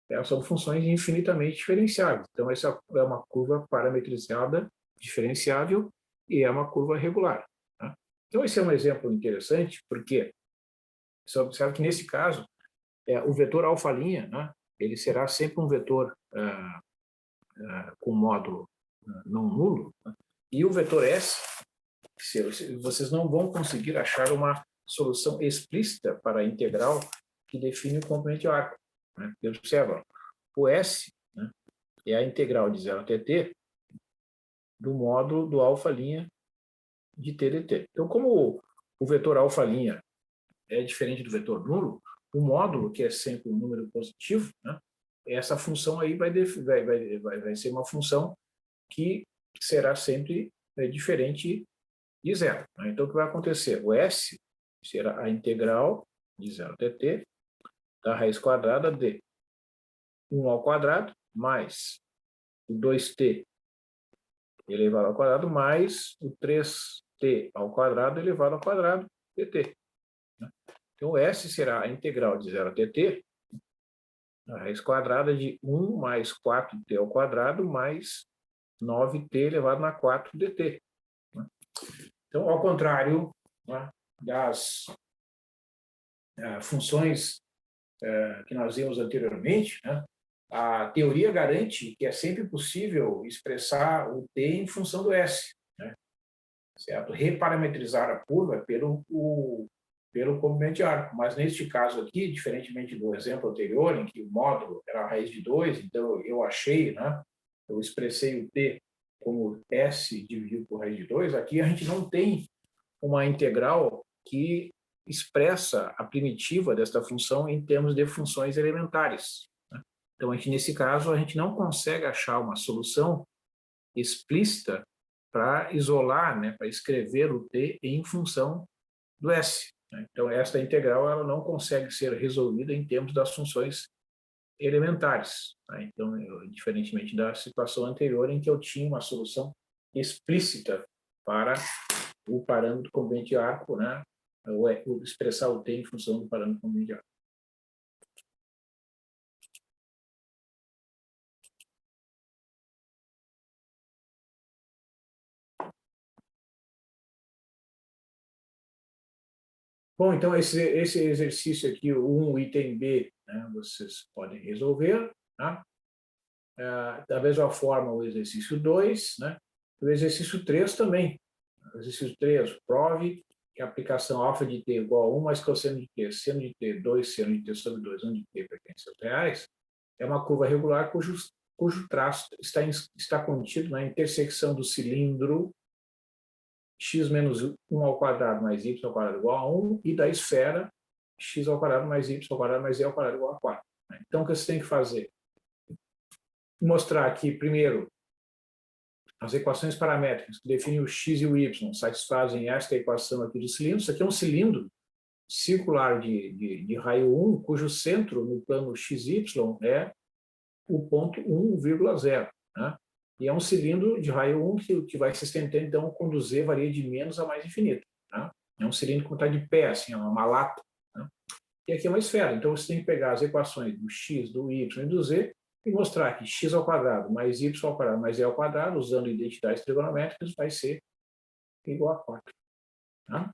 elas são funções infinitamente diferenciáveis. Então, essa é uma curva parametrizada, diferenciável, e é uma curva regular. Né? Então, esse é um exemplo interessante, porque você observa que, nesse caso, o vetor alfa', né, ele será sempre um vetor com módulo não nulo, né? E o vetor S, vocês não vão conseguir achar uma solução explícita para a integral que define o comprimento de arco. Né? Observa, o S, né, é a integral de 0 até t do módulo do alfa' de t dt. Então, como o vetor alfa' é diferente do vetor nulo, o módulo, que é sempre um número positivo, né, essa função aí vai ser uma função que será sempre diferente de zero. Né? Então, o que vai acontecer? O S será a integral de 0 até t da raiz quadrada de 1 ao quadrado mais o 2t elevado ao quadrado mais o 3t ao quadrado elevado ao quadrado dt. Né? Então, S será a integral de 0 até t, a raiz quadrada de 1 mais 4t ao quadrado mais 9t elevado a 4 dt. Né? Então, ao contrário, né, das funções que nós vimos anteriormente, né, a teoria garante que é sempre possível expressar o t em função do S. Né? Certo? Reparametrizar a curva pelo comprimento de arco. Mas, neste caso aqui, diferentemente do exemplo anterior, em que o módulo era a raiz de 2, então eu achei, né, eu expressei o t como S dividido por raiz de 2, aqui a gente não tem uma integral que expressa a primitiva desta função em termos de funções elementares. Né? Então, nesse caso, a gente não consegue achar uma solução explícita para isolar, né, para escrever o t em função do S. Né? Então, esta integral ela não consegue ser resolvida em termos das funções elementares. Tá? Então, diferentemente da situação anterior, em que eu tinha uma solução explícita para o parâmetro conveniente de arco, né? Ou expressar o T em função do parâmetro conveniente de arco. Bom, então esse exercício aqui, o item B, né, vocês podem resolver. Tá? Da mesma forma, o exercício 2, né? O exercício 3 também. O exercício 3, prove que a aplicação alfa de t igual a 1 mais cosseno de t, seno de t, 2 seno de t sobre 2, onde t pertence aos reais, é uma curva regular cujo traço está contido na intersecção do cilindro x menos 1 ao quadrado mais y ao quadrado igual a 1 e da esfera x ao quadrado mais y ao quadrado mais e ao quadrado igual a 4. Então, o que você tem que fazer? Mostrar aqui, primeiro, as equações paramétricas que definem o x e o y satisfazem esta equação aqui do cilindro. Isso aqui é um cilindro circular de raio 1, cujo centro no plano xy é o ponto 1,0. Né? E é um cilindro de raio 1 que vai se estendendo, então, quando z varia de menos a mais infinito. Né? É um cilindro que está de pé, assim, é uma lata. Né? E aqui é uma esfera, então você tem que pegar as equações do x, do y e do z e mostrar que x ao quadrado mais y ao quadrado mais e ao quadrado, usando identidades trigonométricas, vai ser igual a 4. Tá?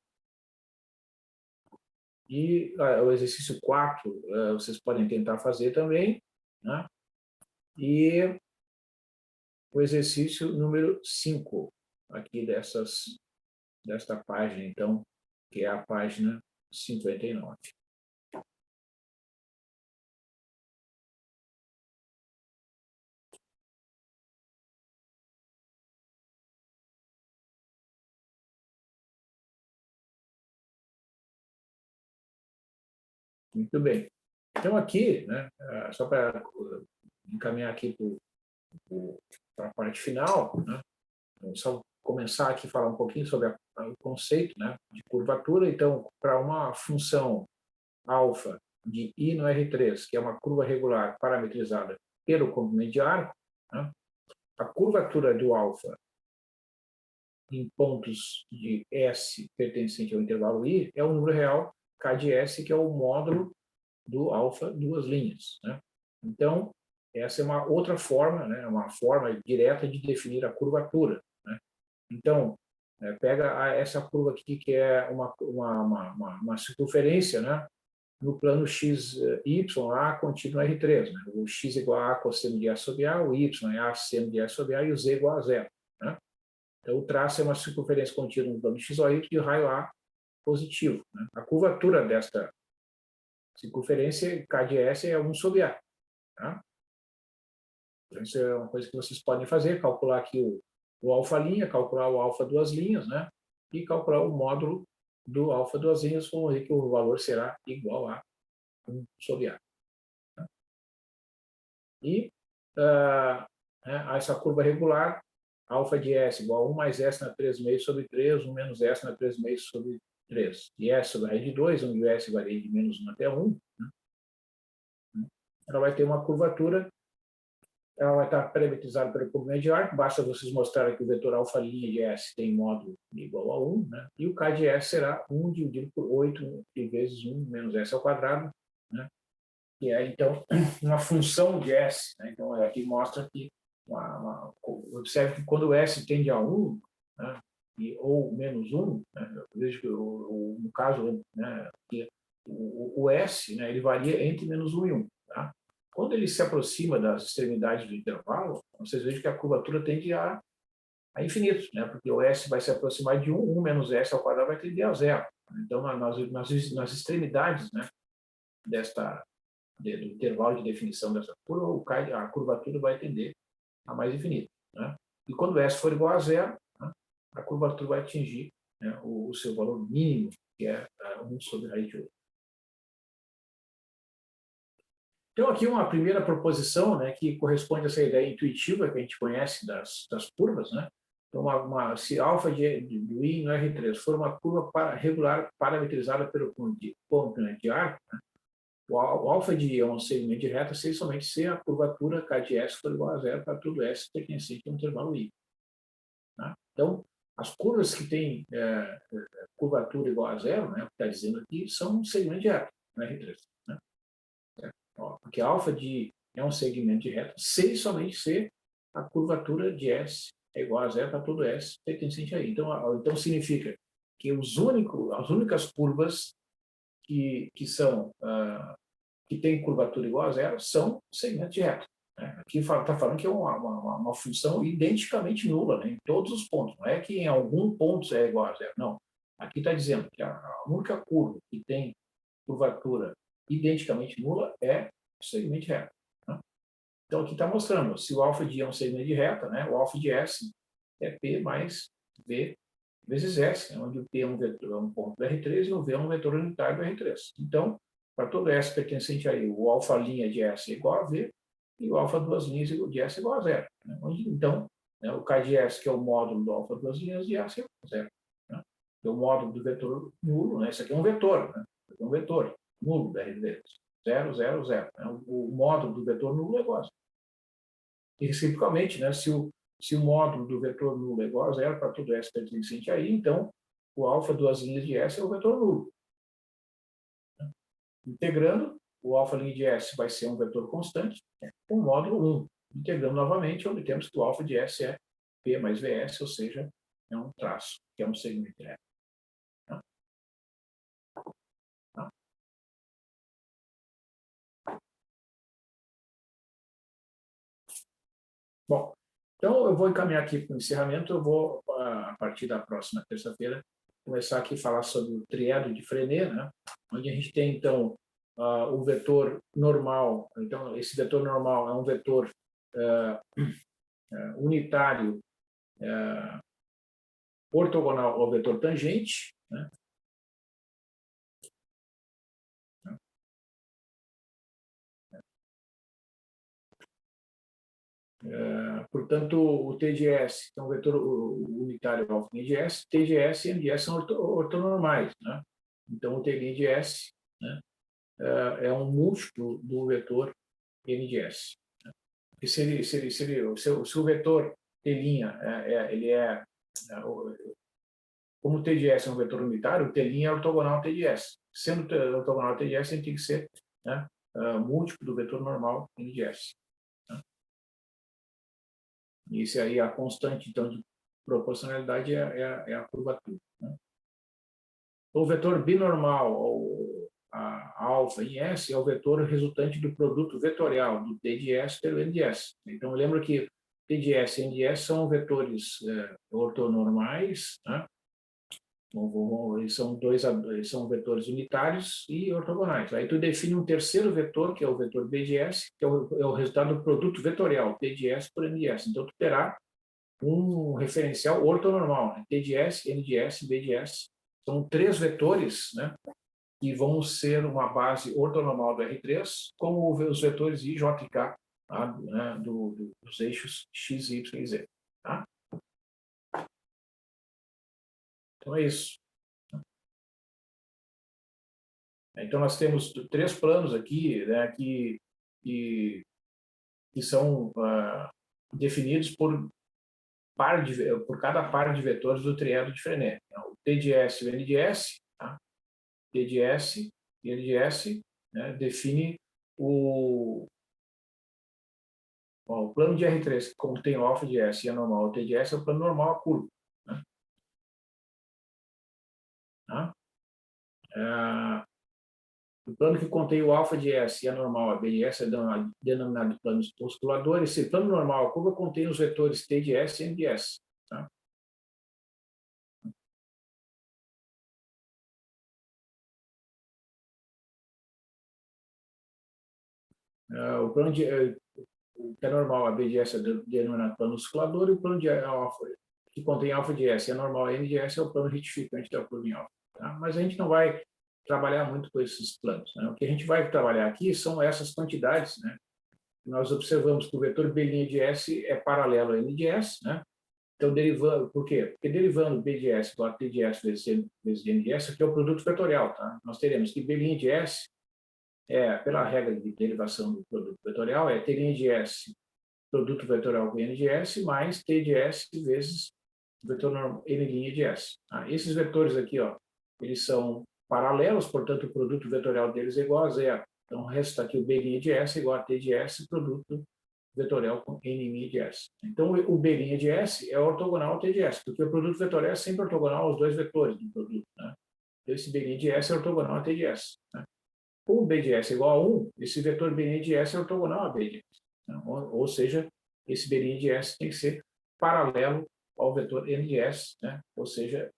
E o exercício 4, vocês podem tentar fazer também. Né? E o exercício número 5, aqui desta página, então, que é a página 59. Muito bem. Então, aqui, né, só para encaminhar aqui para a parte final, né, só começar aqui a falar um pouquinho sobre o conceito, né, de curvatura. Então, para uma função alfa de I no R3, que é uma curva regular parametrizada pelo comprimento de arco, né, a curvatura do alfa em pontos de S pertencente ao intervalo I é o número real K de S, que é o módulo do alfa duas linhas. Né? Então, essa é uma outra forma, né, uma forma direta de definir a curvatura. Né? Então, pega essa curva aqui, que é uma circunferência, né, no plano x, y, A contido no R3. Né? O x igual a cosseno de A sobre A, o y é A seno de A sobre A e o z igual a zero. Né? Então, o traço é uma circunferência contida no plano x ou y de raio A positivo. Né? A curvatura desta circunferência, K de S, é 1 sobre A. Tá? Então, isso é uma coisa que vocês podem fazer, calcular aqui o alfa-linha, calcular o alfa duas linhas, né? E calcular o módulo do alfa duas linhas, vamos ver que o valor será igual a 1 sobre A. Tá? E essa curva regular, alfa de S igual a 1 mais S na 3 meios sobre 3, 1 menos S na 3 meios sobre 3. E S sobre a raiz de 2, onde o S varia de menos 1 até 1, né? Ela vai ter uma curvatura, ela vai estar parametrizada pelo comprimento de arco, basta vocês mostrarem que o vetor alfa' de S tem módulo igual a 1, né? E o K de S será 1 dividido por 8 vezes 1 menos S ao quadrado, né? Que é, então, uma função de S. Né? Então, aqui mostra que, observe que quando S tende a 1, né, ou menos 1, né, eu vejo que, no caso, né, que o S, né, ele varia entre menos 1 e 1. Tá? Quando ele se aproxima das extremidades do intervalo, vocês vejam que a curvatura tende a infinito, né? Porque o S vai se aproximar de 1, 1 menos S ao quadrado vai tender a zero. Então, nas extremidades, né, do intervalo de definição dessa curva, a curvatura vai tender a mais infinito. Né? E quando S for igual a zero, né, a curvatura vai atingir, né, o seu valor mínimo, que é 1 sobre a raiz de 8. Então, aqui uma primeira proposição, né, que corresponde a essa ideia intuitiva que a gente conhece das curvas. Né? Então, se alfa do I no R3 for uma curva regular parametrizada pelo ponto de arco, né, o alfa de I é um segmento de reta somente se a curvatura K de S for igual a zero para todo S pertencente a um intervalo I. Tá? Então, as curvas que têm curvatura igual a zero, né, o que está dizendo aqui, são um segmento de reta, no R3. Né? Porque a alfa de I é um segmento de reta se e somente se a curvatura de S é igual a zero para todo S pertencente a I. Então significa que as únicas curvas que têm curvatura igual a zero são segmentos de reta. Né? Aqui está falando que é uma função identicamente nula, né, em todos os pontos. Não é que em algum ponto é igual a zero, não. Aqui está dizendo que a única curva que tem curvatura identicamente nula é o segmento de reta. Né? Então, aqui está mostrando, se o alfa de I é um segmento de reta, né, o alfa de S é P mais V vezes S, onde o P é um ponto do R3 e o V é um vetor unitário do R3. Então, para todo S pertencente a I, o alfa linha de S é igual a V e o alfa duas linhas de S é igual a zero. Né? Então, né, o K de S, que é o módulo do alfa duas linhas de S, é igual a zero. Né? É o módulo do vetor nulo, né? Isso aqui é um vetor, né? É um vetor nulo do R3. 0, 0, 0. Né? O módulo do vetor nulo é igual a zero. E, reciprocamente, né, se o módulo do vetor nulo é igual a zero para todo S pertencente a I, então o alfa duas linhas de S é o vetor nulo. Integrando, o alfa linha de S vai ser um vetor constante, né, com o módulo 1. Integrando novamente, obtemos que o alfa de S é P mais VS, ou seja, é um traço, que é um segmento reto. Tá? Tá? Bom, então eu vou encaminhar aqui para o encerramento, eu vou, a partir da próxima terça-feira, começar aqui a falar sobre o triado de Frenet, né? Onde a gente tem, então, o vetor normal. Então, esse vetor normal é um vetor unitário ortogonal ao vetor tangente, né? Portanto, o TGS é um vetor unitário ao de S, TGS e NDS são ortonormais, né? Então, o T' de S, né, é um múltiplo do vetor N de S. Né? E se o vetor T', como o T de S é um vetor unitário, o T' é ortogonal ao T de S. Sendo ortogonal ao T de S, ele tem que ser, né, múltiplo do vetor normal N de S. Né? E esse aí, a constante, então, de proporcionalidade é a curvatura. Né? O vetor binormal, a alfa em S, é o vetor resultante do produto vetorial do T de S pelo N de S. Então, lembra que T de S e N de S são vetores ortonormais, né? Eles são vetores unitários e ortogonais. Aí tu define um terceiro vetor, que é o vetor B de S, que é o resultado do produto vetorial, T de S por N de S. Então, tu terá um referencial ortonormal, né? T de S, N de S, B de S. São três vetores, né, que vão ser uma base ortonormal do R3, como os vetores I, J e K, tá? Né, dos eixos X, Y e Z. Tá? Então é isso. Então nós temos três planos aqui, né, que são definidos por cada par de vetores do triângulo de Frenet. Então, o T de S e o N de S, tá? T de S e N de S, né, define o plano de R3, que contém o alfa de S e é normal, o T de S é o plano normal a curva. Né? Tá? O plano que contém o alfa de S e é normal, a B de S é denominado plano oscilador. Esse plano normal a curva contém os vetores T de S e N de S. Tá? O plano que é normal, a B de S é denominado plano oscilador, e o plano de alfa, que contém alfa de S e é normal, a N de S é o plano retificante da curva em alfa. Tá? Mas a gente não vai trabalhar muito com esses planos. Né? O que a gente vai trabalhar aqui são essas quantidades. Né? Nós observamos que o vetor B' de S é paralelo a N de S. Né? Então, derivando, por quê? Porque derivando B de S igual a T de S vezes N de S, aqui é o produto vetorial. Tá? Nós teremos que B' de S pela regra de derivação do produto vetorial, é T de S, produto vetorial com N de S, mais T de S vezes vetor N' de S. Esses vetores aqui, eles são paralelos, portanto, o produto vetorial deles é igual a zero. Então, resta aqui o B' de S igual a T de S, produto vetorial com N' de S. Então, o B' de S é ortogonal ao T de S, porque o produto vetorial é sempre ortogonal aos dois vetores do produto. Né? Então, esse B' de S é ortogonal a T de S. Né? Como B de S é igual a 1, esse vetor B' de S é ortogonal a B de S. Né? Ou seja, esse B' de S tem que ser paralelo ao vetor N de S, né? Ou seja,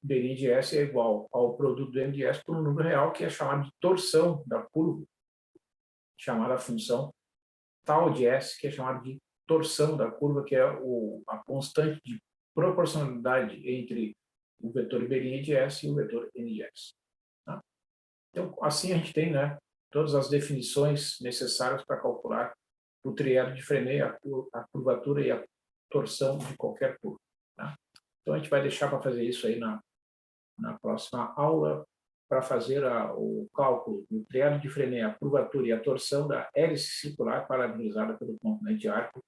B' de S é igual ao produto do N de S por um número real, que é chamado de torção da curva, chamada função tal de S, que é chamada de torção da curva, que é a constante de proporcionalidade entre o vetor B' de S e o vetor N de S. Tá? Então, assim a gente tem, né, todas as definições necessárias para calcular o triângulo de Frenet, a curvatura e a torção de qualquer curva. Tá? Então, a gente vai deixar para fazer isso aí na próxima aula, para fazer o cálculo do triângulo de Frenet, a curvatura e a torção da hélice circular parabolizada pelo componente de arco,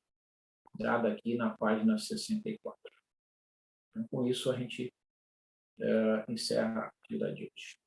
dada aqui na página 64. Então, com isso, a gente encerra a atividade de hoje.